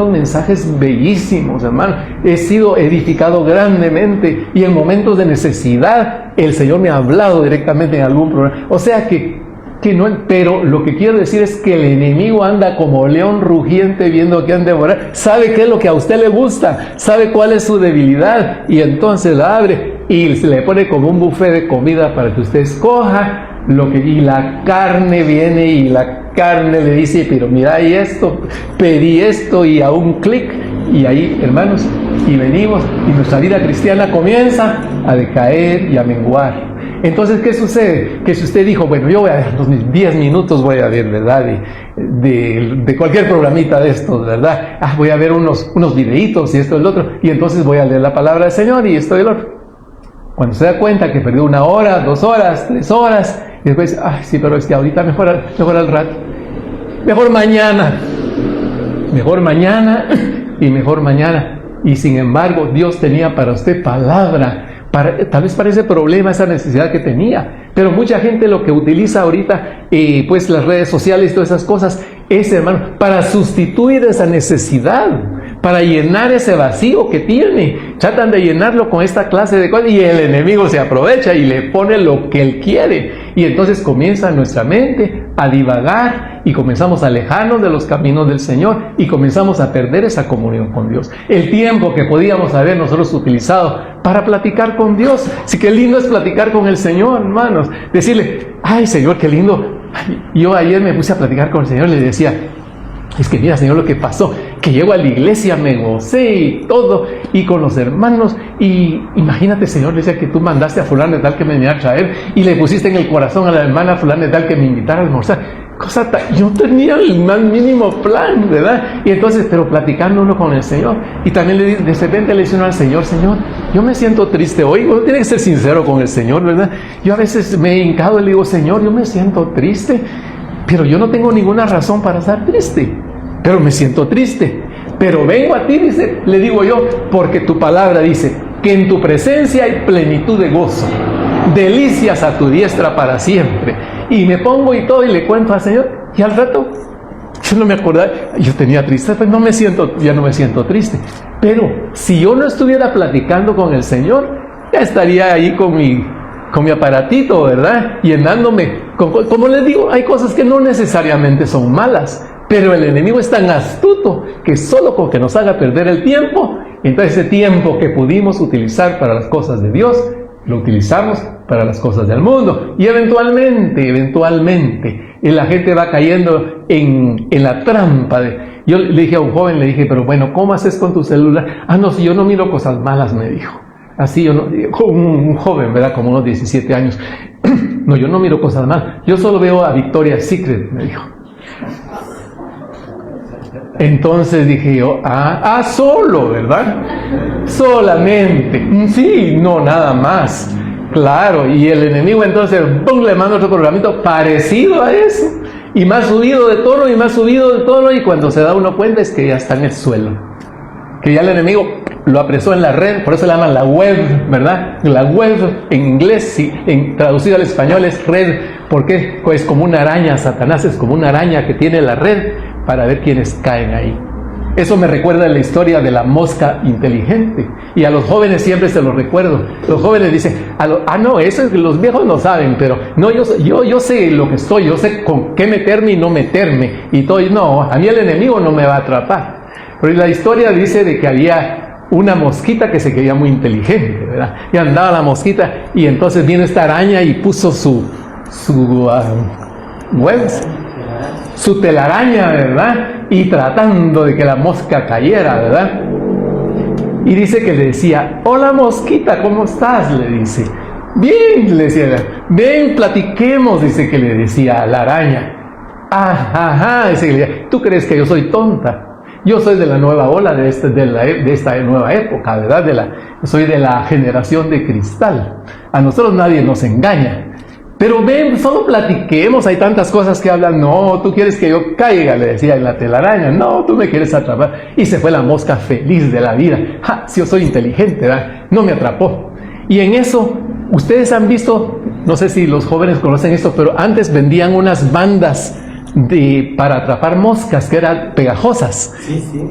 mensajes bellísimos, hermano. He sido edificado grandemente y en momentos de necesidad el Señor me ha hablado directamente en algún programa. O sea que no, pero lo que quiero decir es que el enemigo anda como león rugiente viendo que han de devorar. Sabe qué es lo que a usted le gusta, sabe cuál es su debilidad y entonces la abre y se le pone como un buffet de comida para que usted escoja y la carne viene y la carne le dice, pero mira, y esto, pedí esto y a un clic, y ahí, hermanos, y venimos y nuestra vida cristiana comienza a decaer y a menguar. Entonces, ¿qué sucede? Que si usted dijo, bueno, yo voy a ver los 10 minutos, voy a ver, ¿verdad? De cualquier programita de estos, ¿verdad? Voy a ver unos videitos y esto y el otro, y entonces voy a leer la palabra del Señor y esto y el otro. Cuando se da cuenta que perdió 1 hora, 2 horas, 3 horas, y después, sí, pero es que ahorita mejor al rato. Mejor mañana y mejor mañana. Y sin embargo, Dios tenía para usted palabra. Tal vez para ese problema, esa necesidad que tenía, pero mucha gente lo que utiliza ahorita, pues las redes sociales y todas esas cosas, es, hermano, para sustituir esa necesidad, para llenar ese vacío que tiene. Tratan de llenarlo con esta clase de cosas y el enemigo se aprovecha y le pone lo que él quiere. Y entonces comienza nuestra mente a divagar y comenzamos a alejarnos de los caminos del Señor y comenzamos a perder esa comunión con Dios. El tiempo que podíamos haber nosotros utilizado para platicar con Dios. Sí, qué lindo es platicar con el Señor, hermanos. Decirle, ay Señor, qué lindo. Yo ayer me puse a platicar con el Señor y le decía, es que mira, Señor, lo que pasó, que llego a la iglesia, me gocé y todo, y con los hermanos, y imagínate, Señor, le decía que tú mandaste a fulano de tal que me viniera a traer, y le pusiste en el corazón a la hermana fulano de tal que me invitara a almorzar. Yo tenía el más mínimo plan, ¿verdad? Y entonces, pero platicando uno con el Señor, y también de repente le dice uno al Señor, Señor, yo me siento triste hoy. Uno tiene que ser sincero con el Señor, ¿verdad? Yo a veces me he hincado y le digo, Señor, yo me siento triste, pero yo no tengo ninguna razón para estar triste, pero me siento triste. Pero vengo a ti, dice, le digo yo, porque tu palabra dice que en tu presencia hay plenitud de gozo, delicias a tu diestra para siempre. Y me pongo y todo y le cuento al Señor, y al rato yo no me acordaba, yo tenía tristeza, pues ya no me siento triste. Pero si yo no estuviera platicando con el Señor, ya estaría ahí con mi aparatito, ¿verdad? Llenándome, como les digo, hay cosas que no necesariamente son malas, pero el enemigo es tan astuto que solo con que nos haga perder el tiempo, entonces ese tiempo que pudimos utilizar para las cosas de Dios, lo utilizamos para las cosas del mundo. Y eventualmente, la gente va cayendo en la trampa yo le dije a un joven, le dije, pero bueno, ¿cómo haces con tu celular? No, si yo no miro cosas malas, me dijo. Así yo no, un joven, ¿verdad? Como unos 17 años. No, yo no miro cosas malas. Yo solo veo a Victoria's Secret, me dijo. Entonces dije yo, solo, ¿verdad? Solamente. Sí, no, nada más. Claro, y el enemigo entonces, ¡pum!, le manda otro programito parecido a eso. Y más subido de tono, y cuando se da uno cuenta es que ya está en el suelo. Que ya el enemigo lo apresó en la red, por eso le llaman la web, ¿verdad? La web en inglés, sí, traducido al español es red, porque es como una araña, Satanás es como una araña que tiene la red para ver quiénes caen ahí. Eso me recuerda la historia de la mosca inteligente, y a los jóvenes siempre se los recuerdo. Los jóvenes dicen, no, eso es que los viejos no saben, pero no, yo sé lo que estoy, yo sé con qué meterme y no meterme, y todo. No, a mí el enemigo no me va a atrapar. Pero la historia dice de que había una mosquita que se creía muy inteligente, ¿verdad? Y andaba la mosquita, y entonces viene esta araña y puso su telaraña, ¿verdad? Y tratando de que la mosca cayera, ¿verdad? Y dice que le decía, hola mosquita, ¿cómo estás? Le dice. Bien, le decía, ven, platiquemos, dice que le decía a la araña. Dice que le decía, ¿tú crees que yo soy tonta? Yo soy de la nueva ola de esta nueva época, ¿verdad? Soy de la generación de cristal. A nosotros nadie nos engaña. Pero ven, solo platiquemos, hay tantas cosas que hablan. No, tú quieres que yo caiga, le decía en la telaraña. No, tú me quieres atrapar. Y se fue la mosca feliz de la vida. Si yo soy inteligente, ¿verdad? No me atrapó. Y en eso Ustedes han visto, no sé si los jóvenes conocen esto, pero antes vendían unas bandas para atrapar moscas que eran pegajosas,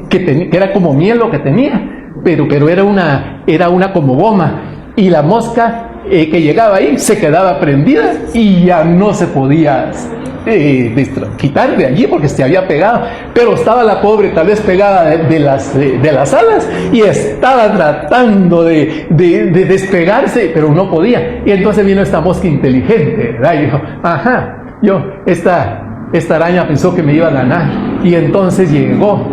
que era como miel lo que tenía, pero era una como goma, y la mosca que llegaba ahí se quedaba prendida y ya no se podía quitar de allí porque se había pegado, pero estaba la pobre tal vez pegada de las alas y estaba tratando de despegarse, pero no podía. Y entonces vino esta mosca inteligente, ¿verdad? Y dijo, ajá, esta araña pensó que me iba a ganar, y entonces llegó,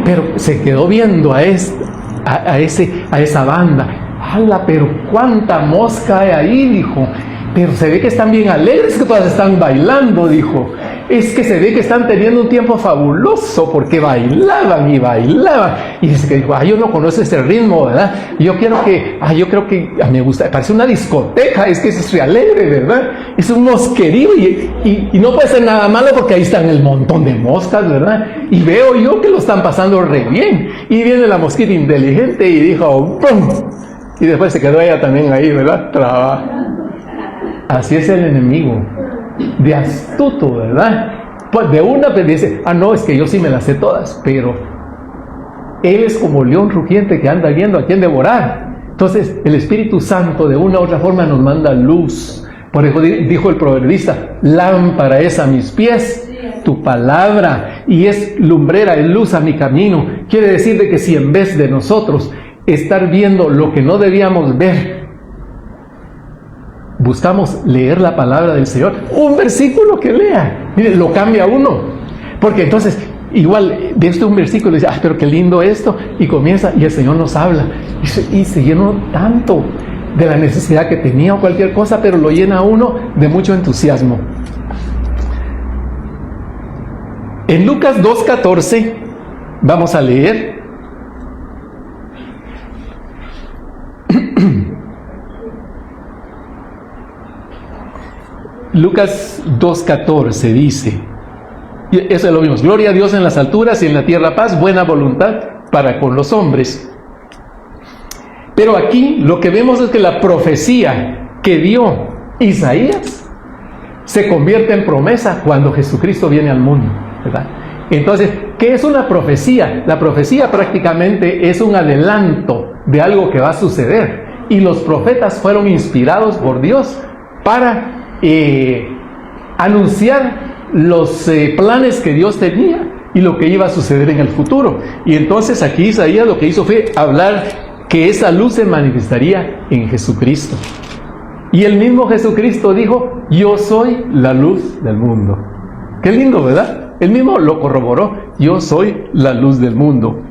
pero se quedó viendo a esa banda. ¡Hala! Pero cuánta mosca hay ahí, dijo. Pero se ve que están bien alegres, que todas están bailando, dijo. Es que se ve que están teniendo un tiempo fabuloso, porque bailaban y bailaban. Y dice que dijo, yo no conozco ese ritmo, ¿verdad? Yo creo que me gusta, parece una discoteca, es que es re alegre, ¿verdad? Es un mosquerío y no puede ser nada malo porque ahí están el montón de moscas, ¿verdad? Y veo yo que lo están pasando re bien. Y viene la mosquita inteligente y dijo, ¡pum! Y después se quedó ella también ahí, ¿verdad? Así es el enemigo, de astuto, ¿verdad? Pues de una vez dice, no, es que yo sí me las sé todas, pero él es como león rugiente que anda viendo a quién devorar. Entonces el Espíritu Santo de una u otra forma nos manda luz. Por eso dijo el proverbista, lámpara es a mis pies tu palabra, y es lumbrera, es luz a mi camino. Quiere decir de que si en vez de nosotros estar viendo lo que no debíamos ver, buscamos leer la palabra del Señor, un versículo que lea, mire, lo cambia uno, porque entonces igual de un versículo dice, pero qué lindo esto, y comienza, y el Señor nos habla, y se llenó tanto de la necesidad que tenía o cualquier cosa, pero lo llena uno de mucho entusiasmo. En Lucas 2:14 vamos a leer. Lucas 2:14 dice, y eso lo vimos, gloria a Dios en las alturas y en la tierra paz, buena voluntad para con los hombres. Pero aquí lo que vemos es que la profecía que dio Isaías se convierte en promesa cuando Jesucristo viene al mundo, ¿verdad? Entonces, ¿qué es una profecía? La profecía prácticamente es un adelanto de algo que va a suceder, y los profetas fueron inspirados por Dios para anunciar los planes que Dios tenía y lo que iba a suceder en el futuro. Y entonces aquí Isaías lo que hizo fue hablar que esa luz se manifestaría en Jesucristo. Y el mismo Jesucristo dijo, yo soy la luz del mundo. Qué lindo, ¿verdad? Él mismo lo corroboró, yo soy la luz del mundo.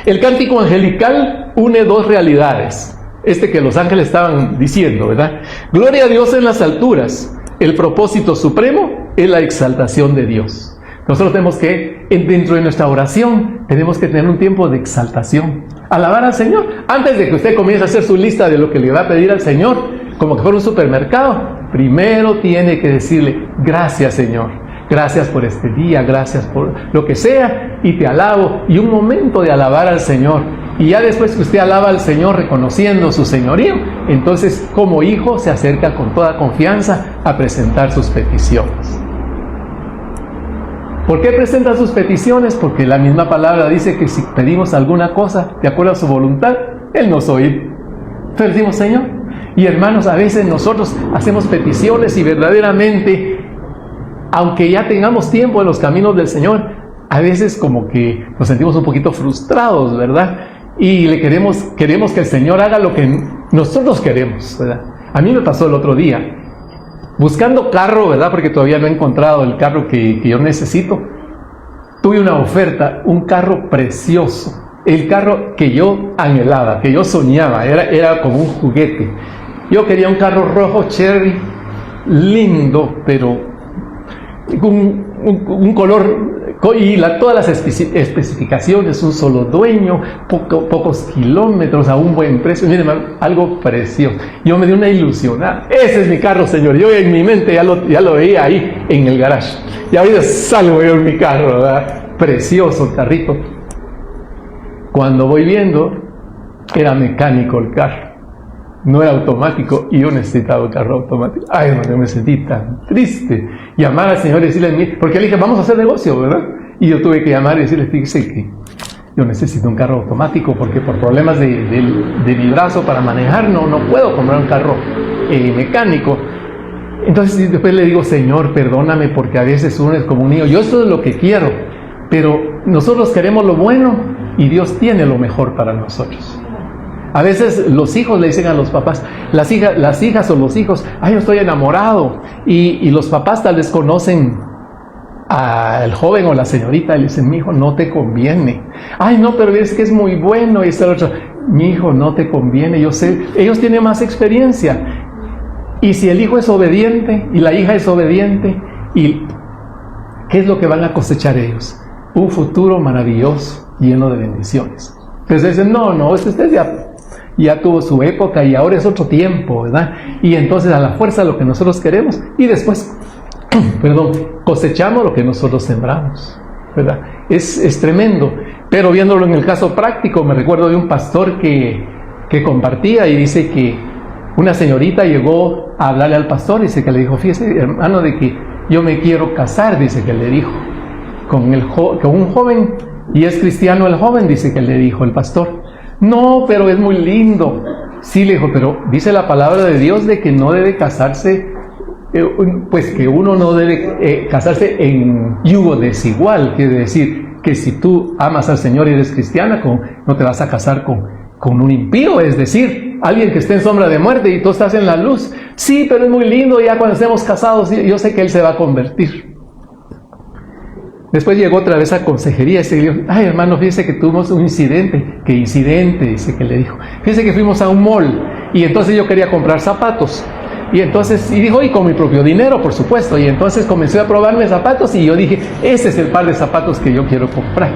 El cántico angelical une dos realidades. Que los ángeles estaban diciendo, ¿verdad? Gloria a Dios en las alturas. El propósito supremo es la exaltación de Dios. Nosotros tenemos que, dentro de nuestra oración, tenemos que tener un tiempo de exaltación. Alabar al Señor. Antes de que usted comience a hacer su lista de lo que le va a pedir al Señor, como que fuera un supermercado, primero tiene que decirle, gracias Señor. Gracias por este día, gracias por lo que sea, y te alabo. Y un momento de alabar al Señor. Y ya después que usted alaba al Señor reconociendo su señorío, entonces como hijo se acerca con toda confianza a presentar sus peticiones. ¿Por qué presenta sus peticiones? Porque la misma palabra dice que si pedimos alguna cosa de acuerdo a su voluntad, Él nos oye. Entonces decimos, Señor. Y hermanos, a veces nosotros hacemos peticiones y verdaderamente, aunque ya tengamos tiempo en los caminos del Señor, a veces como que nos sentimos un poquito frustrados, ¿verdad? Y queremos que el Señor haga lo que nosotros queremos, ¿verdad? A mí me pasó el otro día, buscando carro, ¿verdad? Porque todavía no he encontrado el carro que yo necesito. Tuve una oferta, un carro precioso, el carro que yo anhelaba, que yo soñaba, era como un juguete. Yo quería un carro rojo cherry, lindo, pero un color, y todas las especificaciones, un solo dueño, pocos kilómetros a un buen precio. Miren, algo precioso. Yo me di una ilusión. Ese es mi carro, Señor. Yo en mi mente ya lo veía ahí en el garage. Y ahorita salgo yo en mi carro, ¿verdad? Precioso el carrito. Cuando voy viendo, era mecánico el carro. no era automático y yo necesitaba un carro automático. Ay, hermano, yo me sentí tan triste. Llamar al Señor y decirle, porque le dije, vamos a hacer negocio, ¿verdad? Y yo tuve que llamar y decirle, fíjese que yo necesito un carro automático porque por problemas de mi brazo para manejar no puedo comprar un carro mecánico. Entonces después le digo, Señor, perdóname, porque a veces uno es como un niño. Yo esto es lo que quiero, pero nosotros queremos lo bueno y Dios tiene lo mejor para nosotros. A veces los hijos le dicen a los papás, las hijas o los hijos, ay, yo estoy enamorado. Y los papás tal vez conocen al joven o la señorita y le dicen, mi hijo, no te conviene. Ay, no, pero es que es muy bueno. Y está el otro, mi hijo, no te conviene. Yo sé, ellos tienen más experiencia. Y si el hijo es obediente y la hija es obediente, ¿y qué es lo que van a cosechar ellos? Un futuro maravilloso, lleno de bendiciones. Entonces dicen, no, usted ya tuvo su época y ahora es otro tiempo, ¿verdad? Y entonces a la fuerza lo que nosotros queremos y después, cosechamos lo que nosotros sembramos, ¿verdad? Es tremendo. Pero viéndolo en el caso práctico, me recuerdo de un pastor que compartía y dice que una señorita llegó a hablarle al pastor y dice que le dijo, fíjese, hermano, de que yo me quiero casar, dice que le dijo, con un joven, y es cristiano el joven, dice que le dijo el pastor. No, pero es muy lindo. Sí, le dijo, pero dice la palabra de Dios de que no debe casarse, pues que uno no debe casarse en yugo desigual. Quiere decir que si tú amas al Señor y eres cristiana, no te vas a casar con un impío, es decir, alguien que esté en sombra de muerte y tú estás en la luz. Sí, pero es muy lindo, ya cuando estemos casados, yo sé que él se va a convertir. Después llegó otra vez a consejería y se dijo, ay, hermano, fíjese que tuvimos un incidente. ¿Qué incidente? Dice que le dijo. Fíjese que fuimos a un mall y entonces yo quería comprar zapatos. Y dijo, y con mi propio dinero, por supuesto. Y entonces comencé a probarme zapatos y yo dije, ese es el par de zapatos que yo quiero comprar.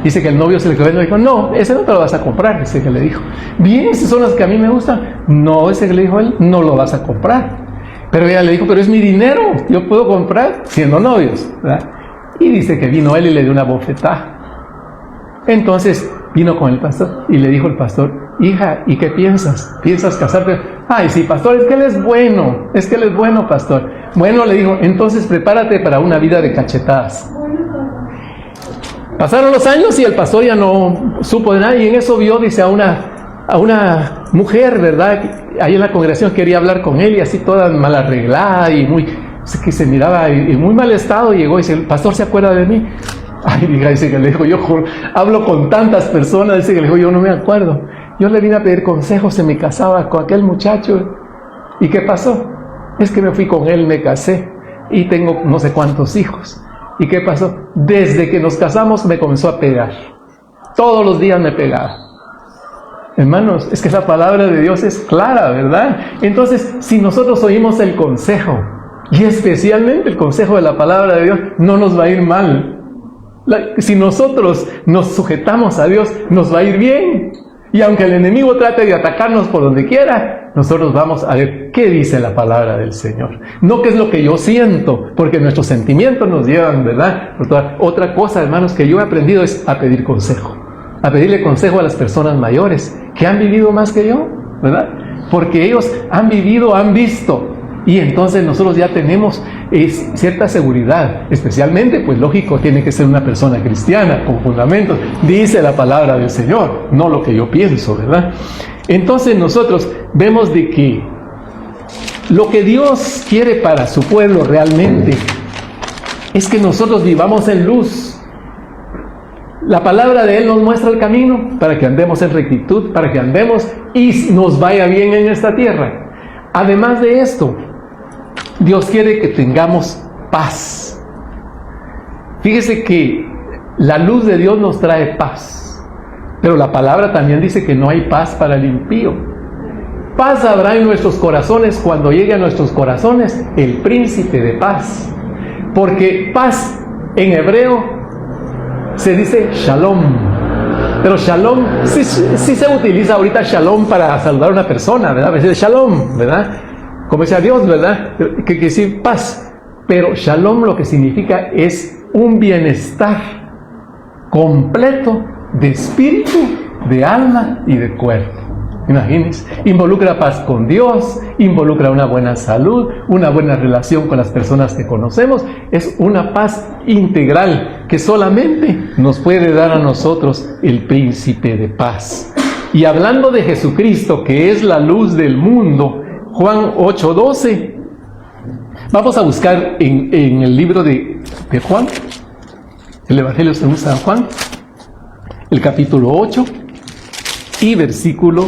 Dice que el novio se le quedó y le dijo, no, ese no te lo vas a comprar. Dice que le dijo, bien, esas son las que a mí me gustan. No, ese que le dijo él, no lo vas a comprar. Pero ella le dijo, pero es mi dinero, yo puedo comprar siendo novios, ¿verdad? Y dice que vino él y le dio una bofetada. Entonces vino con el pastor y le dijo el pastor, hija, ¿y qué piensas? ¿Piensas casarte? Ay, sí, pastor, es que él es bueno, pastor. Bueno, le dijo, entonces prepárate para una vida de cachetadas. Pasaron los años y el pastor ya no supo de nada y en eso vio, dice, a una mujer, ¿verdad? Ahí en la congregación quería hablar con él y así toda mal arreglada y que se miraba en muy mal estado, y llegó y dice, el pastor se acuerda de mí. Ay, dice que le dijo, yo hablo con tantas personas, dice que le dijo, yo no me acuerdo. Yo le vine a pedir consejos, se me casaba con aquel muchacho. ¿Y qué pasó? Es que me fui con él, me casé y tengo no sé cuántos hijos. ¿Y qué pasó? Desde que nos casamos me comenzó a pegar. Todos los días me pegaba. Hermanos, es que esa palabra de Dios es clara, ¿verdad? Entonces, si nosotros oímos el consejo, y especialmente el consejo de la palabra de Dios, no nos va a ir mal. Si nosotros nos sujetamos a Dios, nos va a ir bien. Y aunque el enemigo trate de atacarnos por donde quiera, nosotros vamos a ver qué dice la palabra del Señor. No qué es lo que yo siento, porque nuestros sentimientos nos llevan, ¿verdad? Otra cosa, hermanos, que yo he aprendido es a pedir consejo. A pedirle consejo a las personas mayores, que han vivido más que yo, ¿verdad? Porque ellos han vivido, han visto. Y entonces nosotros ya tenemos cierta seguridad, especialmente, pues lógico, tiene que ser una persona cristiana, con fundamentos, dice la palabra del Señor, no lo que yo pienso, ¿verdad? Entonces nosotros vemos de que lo que Dios quiere para su pueblo realmente es que nosotros vivamos en luz. La palabra de Él nos muestra el camino para que andemos en rectitud, para que andemos y nos vaya bien en esta tierra. Además de esto, Dios quiere que tengamos paz. Fíjese que la luz de Dios nos trae paz, pero la palabra también dice que no hay paz para el impío. Paz habrá en nuestros corazones cuando llegue a nuestros corazones el príncipe de paz. Porque paz en hebreo se dice shalom. Pero shalom, sí se utiliza ahorita shalom para saludar a una persona, ¿verdad? A veces shalom, ¿verdad? Como dice a Dios, ¿verdad? Que quiere decir paz. Pero shalom lo que significa es un bienestar completo de espíritu, de alma y de cuerpo. Imagínense, involucra paz con Dios, involucra una buena salud, una buena relación con las personas que conocemos. Es una paz integral que solamente nos puede dar a nosotros el Príncipe de Paz. Y hablando de Jesucristo, que es la luz del mundo, Juan 8:12, vamos a buscar en el libro de Juan, el Evangelio según San Juan, el capítulo 8 y versículo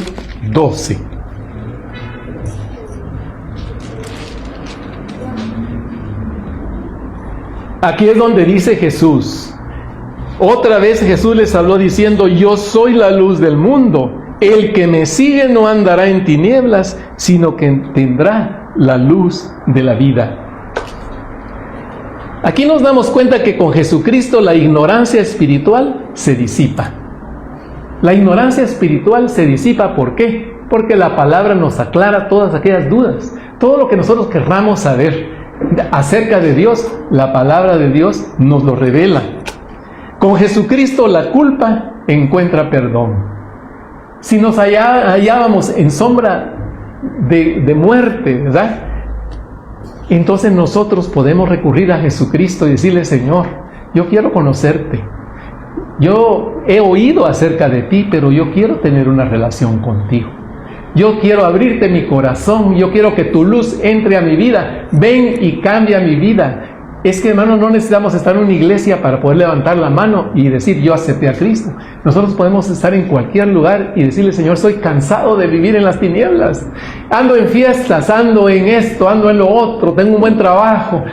12. Aquí es donde dice Jesús, otra vez Jesús les habló diciendo: yo soy la luz del mundo, el que me sigue no andará en tinieblas, sino que tendrá la luz de la vida. Aquí nos damos cuenta que con Jesucristo la ignorancia espiritual se disipa. La ignorancia espiritual se disipa, ¿por qué? Porque la palabra nos aclara todas aquellas dudas. Todo lo que nosotros querramos saber acerca de Dios, la palabra de Dios nos lo revela. Con Jesucristo la culpa encuentra perdón. Si nos hallábamos en sombra de muerte, ¿verdad?, entonces nosotros podemos recurrir a Jesucristo y decirle: Señor, yo quiero conocerte. Yo he oído acerca de ti, pero yo quiero tener una relación contigo. Yo quiero abrirte mi corazón. Yo quiero que tu luz entre a mi vida. Ven y cambia mi vida. Es que, hermano, no necesitamos estar en una iglesia para poder levantar la mano y decir: yo acepté a Cristo. Nosotros podemos estar en cualquier lugar y decirle: Señor, soy cansado de vivir en las tinieblas. Ando en fiestas, ando en esto, ando en lo otro, tengo un buen trabajo,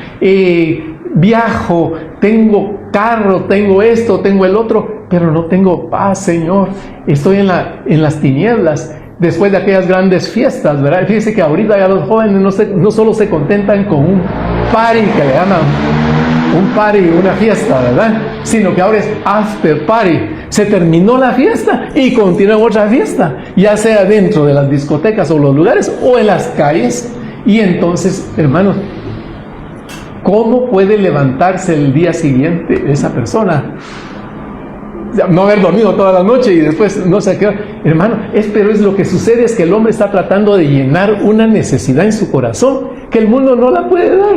viajo, tengo carro, tengo esto, tengo el otro, pero no tengo paz, Señor. Estoy en las tinieblas. Después de aquellas grandes fiestas, ¿verdad? Fíjese que ahorita ya los jóvenes no solo se contentan con un party, que le llaman un party, una fiesta, ¿verdad?, sino que ahora es after party. Se terminó la fiesta y continúa otra fiesta, ya sea dentro de las discotecas o los lugares o en las calles. Y entonces, hermanos, ¿cómo puede levantarse el día siguiente esa persona? No haber dormido toda la noche y después no sé qué. Hermano, pero es lo que sucede, es que el hombre está tratando de llenar una necesidad en su corazón que el mundo no la puede dar.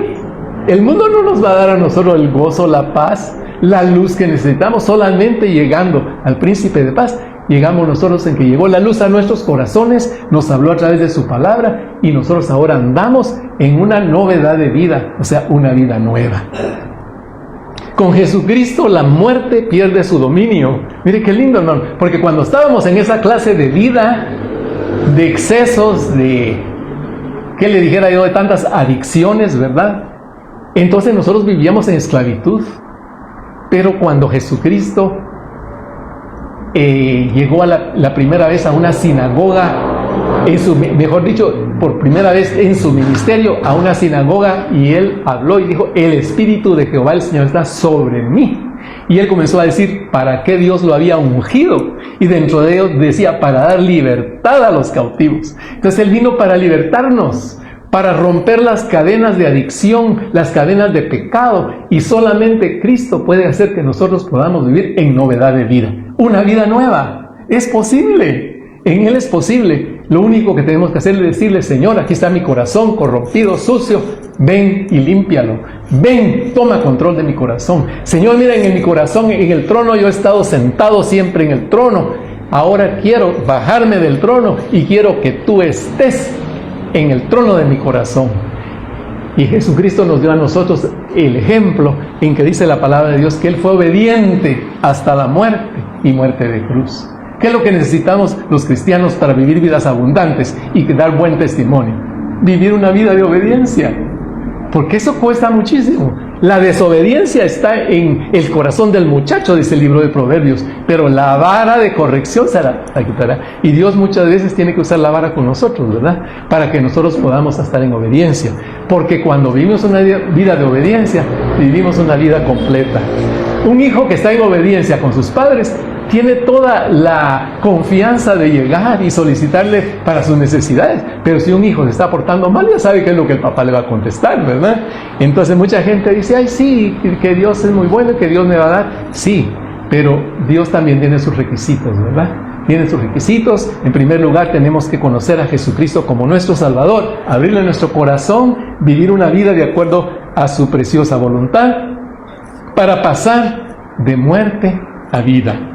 El mundo no nos va a dar a nosotros el gozo, la paz, la luz que necesitamos. Solamente llegando al Príncipe de Paz, llegamos nosotros, en que llegó la luz a nuestros corazones, nos habló a través de su palabra y nosotros ahora andamos en una novedad de vida, o sea, una vida nueva. Con Jesucristo la muerte pierde su dominio. Mire qué lindo, hermano, porque cuando estábamos en esa clase de vida, de excesos, de, ¿qué le dijera yo?, de tantas adicciones, ¿verdad?, entonces nosotros vivíamos en esclavitud. Pero cuando Jesucristo llegó la primera vez a una sinagoga, mejor dicho, por primera vez en su ministerio, a una sinagoga, y él habló y dijo: el Espíritu de Jehová el Señor está sobre mí. Y él comenzó a decir para qué Dios lo había ungido, y dentro de ello decía: para dar libertad a los cautivos. Entonces él vino para libertarnos, para romper las cadenas de adicción, las cadenas de pecado, y solamente Cristo puede hacer que nosotros podamos vivir en novedad de vida, una vida nueva. Es posible, en Él es posible. Lo único que tenemos que hacer es decirle: Señor, aquí está mi corazón corrompido, sucio, ven y límpialo. Ven, toma control de mi corazón. Señor, miren, en mi corazón, en el trono, yo he estado sentado siempre en el trono. Ahora quiero bajarme del trono y quiero que tú estés en el trono de mi corazón. Y Jesucristo nos dio a nosotros el ejemplo en que dice la palabra de Dios que Él fue obediente hasta la muerte, y muerte de cruz. ¿Qué es lo que necesitamos los cristianos para vivir vidas abundantes y dar buen testimonio? Vivir una vida de obediencia, porque eso cuesta muchísimo. La desobediencia está en el corazón del muchacho, dice el libro de Proverbios, pero la vara de corrección se la quitará. Y Dios muchas veces tiene que usar la vara con nosotros, ¿verdad?, para que nosotros podamos estar en obediencia. Porque cuando vivimos una vida de obediencia, vivimos una vida completa. Un hijo que está en obediencia con sus padres tiene toda la confianza de llegar y solicitarle para sus necesidades. Pero si un hijo se está portando mal, ya sabe qué es lo que el papá le va a contestar, ¿verdad? Entonces mucha gente dice: ay, sí, que Dios es muy bueno, que Dios me va a dar. Sí, pero Dios también tiene sus requisitos, ¿verdad? tiene sus requisitos. En primer lugar, tenemos que conocer a Jesucristo como nuestro Salvador, abrirle nuestro corazón, vivir una vida de acuerdo a su preciosa voluntad, para pasar de muerte a vida.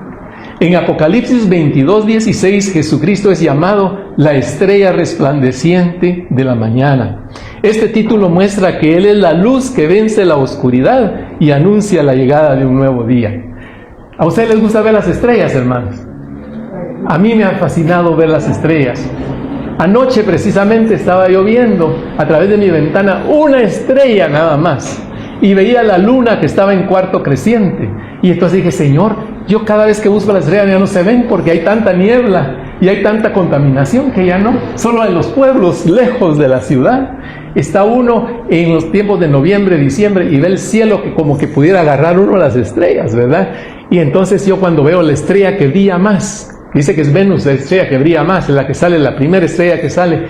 En Apocalipsis 22:16, Jesucristo es llamado la estrella resplandeciente de la mañana. Este título muestra que Él es la luz que vence la oscuridad y anuncia la llegada de un nuevo día. ¿A ustedes les gusta ver las estrellas, hermanos? A mí me ha fascinado ver las estrellas. Anoche precisamente estaba yo viendo a través de mi ventana una estrella nada más, y veía la luna que estaba en cuarto creciente. Y entonces dije, Señor, yo cada vez que busco las estrellas ya no se ven porque hay tanta niebla y hay tanta contaminación que ya no. Solo en los pueblos lejos de la ciudad está uno en los tiempos de noviembre, diciembre, y ve el cielo que como que pudiera agarrar uno las estrellas, ¿verdad? Y entonces yo cuando veo la estrella que brilla más, dice que es Venus, la estrella que brilla más, es la que sale, la primera estrella que sale,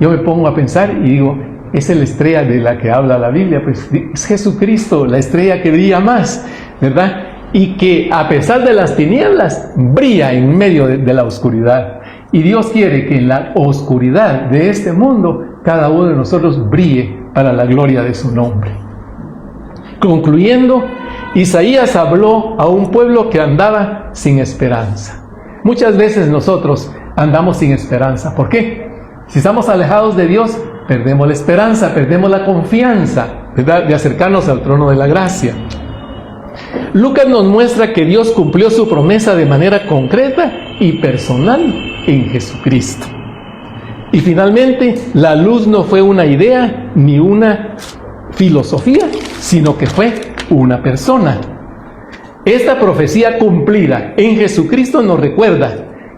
yo me pongo a pensar y digo, esa es la estrella de la que habla la Biblia, pues es Jesucristo, la estrella que brilla más, ¿verdad? Y que a pesar de las tinieblas, brilla en medio de la oscuridad. Y Dios quiere que en la oscuridad de este mundo, cada uno de nosotros brille para la gloria de su nombre. Concluyendo, Isaías habló a un pueblo que andaba sin esperanza. Muchas veces nosotros andamos sin esperanza. ¿Por qué? Si estamos alejados de Dios, perdemos la esperanza, perdemos la confianza, ¿verdad?, de acercarnos al trono de la gracia. Lucas nos muestra que Dios cumplió su promesa de manera concreta y personal en Jesucristo. Y finalmente, la luz no fue una idea ni una filosofía, sino que fue una persona. Esta profecía cumplida en Jesucristo nos recuerda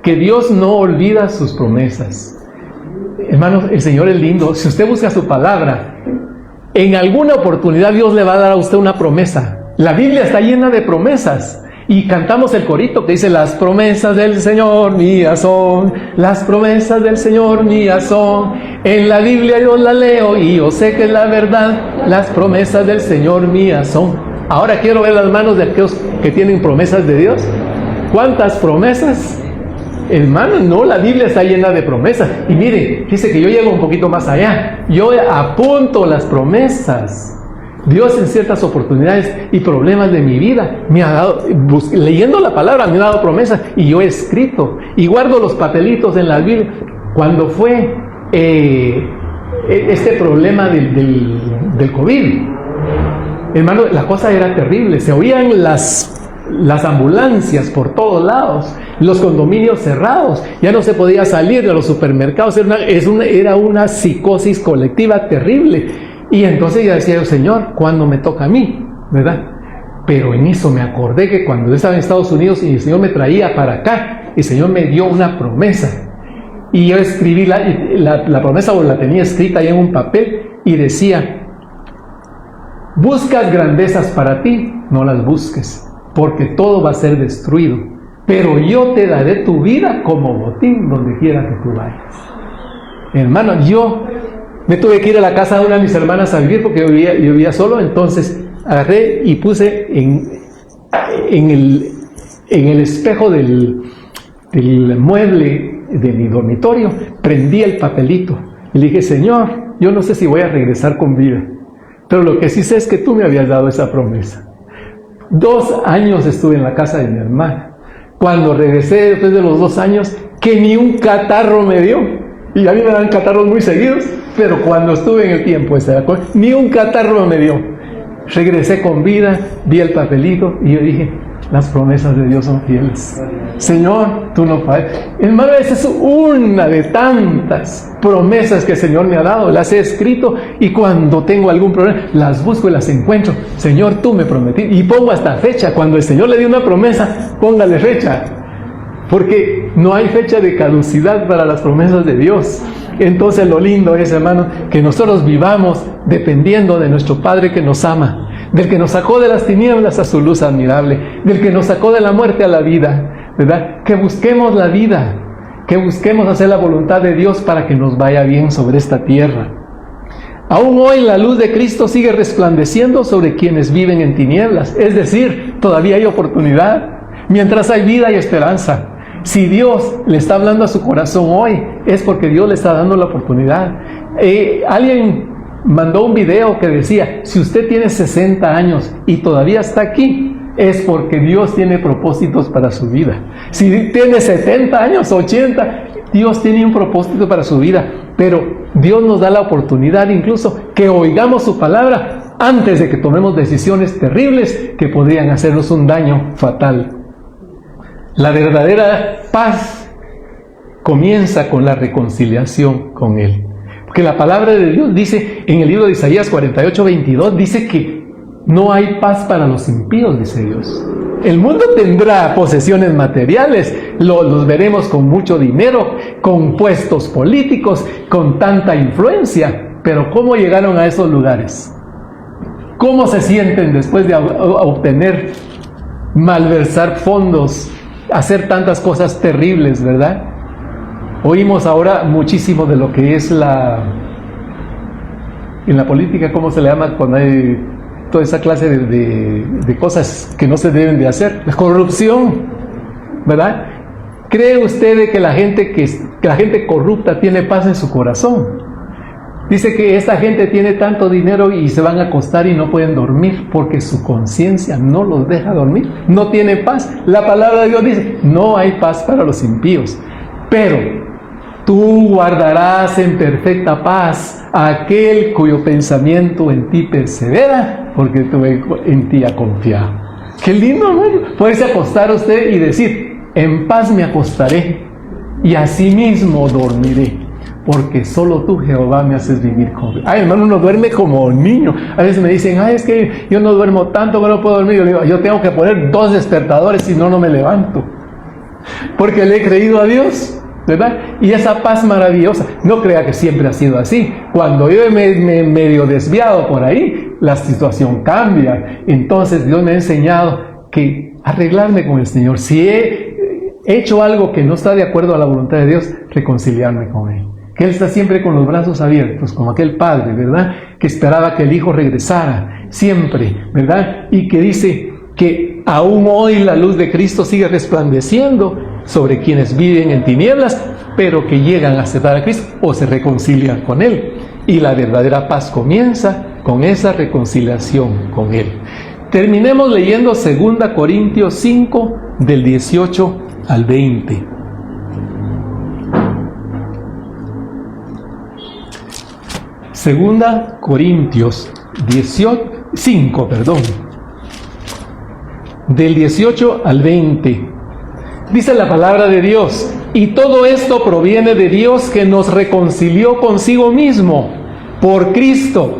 que Dios no olvida sus promesas. Hermanos, el Señor es lindo. Si usted busca su palabra, en alguna oportunidad Dios le va a dar a usted una promesa. La Biblia está llena de promesas. Y cantamos el corito que dice, las promesas del Señor mías son, las promesas del Señor mías son. En la Biblia yo la leo y yo sé que es la verdad, las promesas del Señor mías son. Ahora quiero ver las manos de aquellos que tienen promesas de Dios. ¿Cuántas promesas? Hermano, no, la Biblia está llena de promesas. Y mire, dice que yo llego un poquito más allá. Yo apunto las promesas. Dios en ciertas oportunidades y problemas de mi vida me ha dado, leyendo la palabra, me ha dado promesas y yo he escrito y guardo los papelitos en la Biblia. Cuando fue este problema del COVID, hermano, la cosa era terrible. Se oían las ambulancias por todos lados, los condominios cerrados, ya no se podía salir de los supermercados, era una psicosis colectiva terrible. Y entonces yo decía, Señor, ¿cuándo me toca a mí? ¿Verdad? Pero en eso me acordé que cuando yo estaba en Estados Unidos y el Señor me traía para acá, el Señor me dio una promesa. Y yo escribí la promesa, o la tenía escrita ahí en un papel, y decía, buscas grandezas para ti, no las busques, porque todo va a ser destruido. Pero yo te daré tu vida como botín donde quiera que tú vayas. Hermano, yo me tuve que ir a la casa de una de mis hermanas a vivir porque yo vivía solo. Entonces agarré y puse en el espejo del mueble de mi dormitorio, prendí el papelito y le dije, Señor, yo no sé si voy a regresar con vida, pero lo que sí sé es que tú me habías dado esa promesa. 2 años estuve en la casa de mi hermana. Cuando regresé después de los 2 años, que ni un catarro me dio. Y a mí me dan catarros muy seguidos, pero cuando estuve en el tiempo ese, ni un catarro me dio. Regresé con vida, vi el papelito y yo dije, las promesas de Dios son fieles. Señor, tú no fallas. Hermano, esa es una de tantas promesas que el Señor me ha dado. Las he escrito y cuando tengo algún problema, las busco y las encuentro. Señor, tú me prometiste. Y pongo hasta fecha. Cuando el Señor le dio una promesa, póngale fecha. Porque no hay fecha de caducidad para las promesas de Dios. Entonces lo lindo es, hermano, que nosotros vivamos dependiendo de nuestro Padre que nos ama, del que nos sacó de las tinieblas a su luz admirable, del que nos sacó de la muerte a la vida, ¿verdad? Que busquemos la vida, que busquemos hacer la voluntad de Dios para que nos vaya bien sobre esta tierra. Aún hoy la luz de Cristo sigue resplandeciendo sobre quienes viven en tinieblas, es decir, todavía hay oportunidad. Mientras hay vida y esperanza. Si Dios le está hablando a su corazón hoy, es porque Dios le está dando la oportunidad. Alguien mandó un video que decía, si usted tiene 60 años y todavía está aquí, es porque Dios tiene propósitos para su vida. Si tiene 70 años, 80, Dios tiene un propósito para su vida. Pero Dios nos da la oportunidad incluso que oigamos su palabra antes de que tomemos decisiones terribles que podrían hacernos un daño fatal. La verdadera paz comienza con la reconciliación con Él. Porque la palabra de Dios dice, en el libro de Isaías 48:22, dice que no hay paz para los impíos, dice Dios. El mundo tendrá posesiones materiales, los veremos con mucho dinero, con puestos políticos, con tanta influencia. Pero ¿cómo llegaron a esos lugares? ¿Cómo se sienten después de obtener, malversar fondos, hacer tantas cosas terribles, verdad? Oímos ahora muchísimo de lo que es en la política, ¿cómo se le llama cuando hay toda esa clase de cosas que no se deben de hacer? La corrupción, ¿verdad? ¿Cree usted que la gente corrupta tiene paz en su corazón? Dice que esta gente tiene tanto dinero y se van a acostar y no pueden dormir porque su conciencia no los deja dormir, no tiene paz. La palabra de Dios dice, no hay paz para los impíos, pero tú guardarás en perfecta paz a aquel cuyo pensamiento en ti persevera, porque tú en ti ha confiado. Qué lindo, ¿no? Poderse acostar usted y decir, en paz me acostaré y asimismo dormiré, porque solo tú, Jehová, me haces vivir con... Ay, hermano, uno duerme como niño. A veces me dicen, es que yo no duermo tanto que no puedo dormir. Yo digo, yo tengo que poner 2 despertadores, si no, no me levanto, porque le he creído a Dios, ¿verdad? Y esa paz maravillosa, no crea que siempre ha sido así. Cuando yo me medio desviado por ahí, la situación cambia. Entonces Dios me ha enseñado que arreglarme con el Señor. Si he hecho algo que no está de acuerdo a la voluntad de Dios, reconciliarme con Él. Que Él está siempre con los brazos abiertos, como aquel padre, ¿verdad? Que esperaba que el hijo regresara, siempre, ¿verdad? Y que dice que aún hoy la luz de Cristo sigue resplandeciendo sobre quienes viven en tinieblas, pero que llegan a aceptar a Cristo o se reconcilian con Él. Y la verdadera paz comienza con esa reconciliación con Él. Terminemos leyendo 2 Corintios 5, del 18 al 20. Segunda Corintios 5, del 18 al 20. Dice la palabra de Dios, y todo esto proviene de Dios que nos reconcilió consigo mismo por Cristo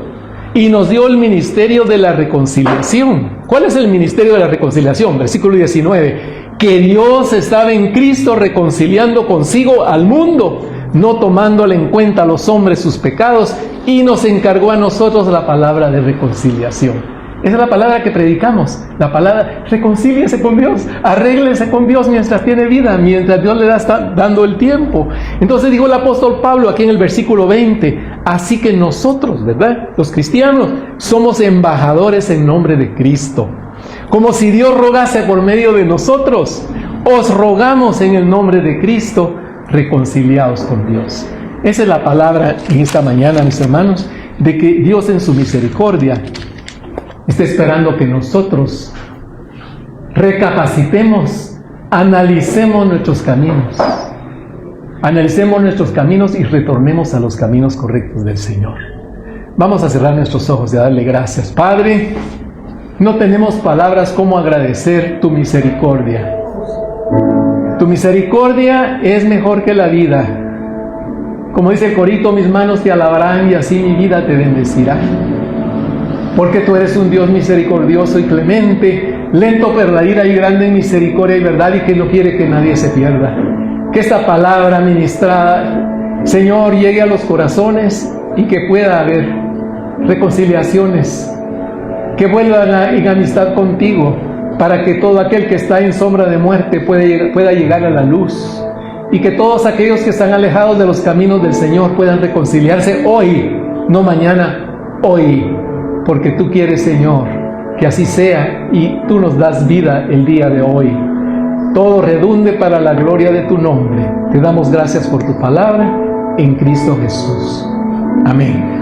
y nos dio el ministerio de la reconciliación. ¿Cuál es el ministerio de la reconciliación? Versículo 19. Que Dios estaba en Cristo reconciliando consigo al mundo, no tomándole en cuenta a los hombres sus pecados, y nos encargó a nosotros la palabra de reconciliación. Esa es la palabra que predicamos, la palabra, reconcíliese con Dios, arréglese con Dios mientras tiene vida, mientras Dios le está dando el tiempo. Entonces dijo el apóstol Pablo aquí en el versículo 20, así que nosotros, ¿verdad? Los cristianos somos embajadores en nombre de Cristo. Como si Dios rogase por medio de nosotros, os rogamos en el nombre de Cristo, reconciliados con Dios. Esa es la palabra en esta mañana, mis hermanos, de que Dios en su misericordia está esperando que nosotros recapacitemos, analicemos nuestros caminos y retornemos a los caminos correctos del Señor. Vamos a cerrar nuestros ojos y a darle gracias. Padre, no tenemos palabras como agradecer tu misericordia. Tu misericordia es mejor que la vida. Como dice el corito, mis manos te alabarán y así mi vida te bendecirá. Porque tú eres un Dios misericordioso y clemente, lento para la ira y grande en misericordia y verdad, y que no quiere que nadie se pierda. Que esta palabra ministrada, Señor, llegue a los corazones y que pueda haber reconciliaciones, que vuelvan en amistad contigo, para que todo aquel que está en sombra de muerte pueda llegar a la luz, y que todos aquellos que están alejados de los caminos del Señor puedan reconciliarse hoy, no mañana, hoy. Porque tú quieres, Señor, que así sea, y tú nos das vida el día de hoy. todo redunde para la gloria de tu nombre. Te damos gracias por tu palabra en Cristo Jesús. Amén.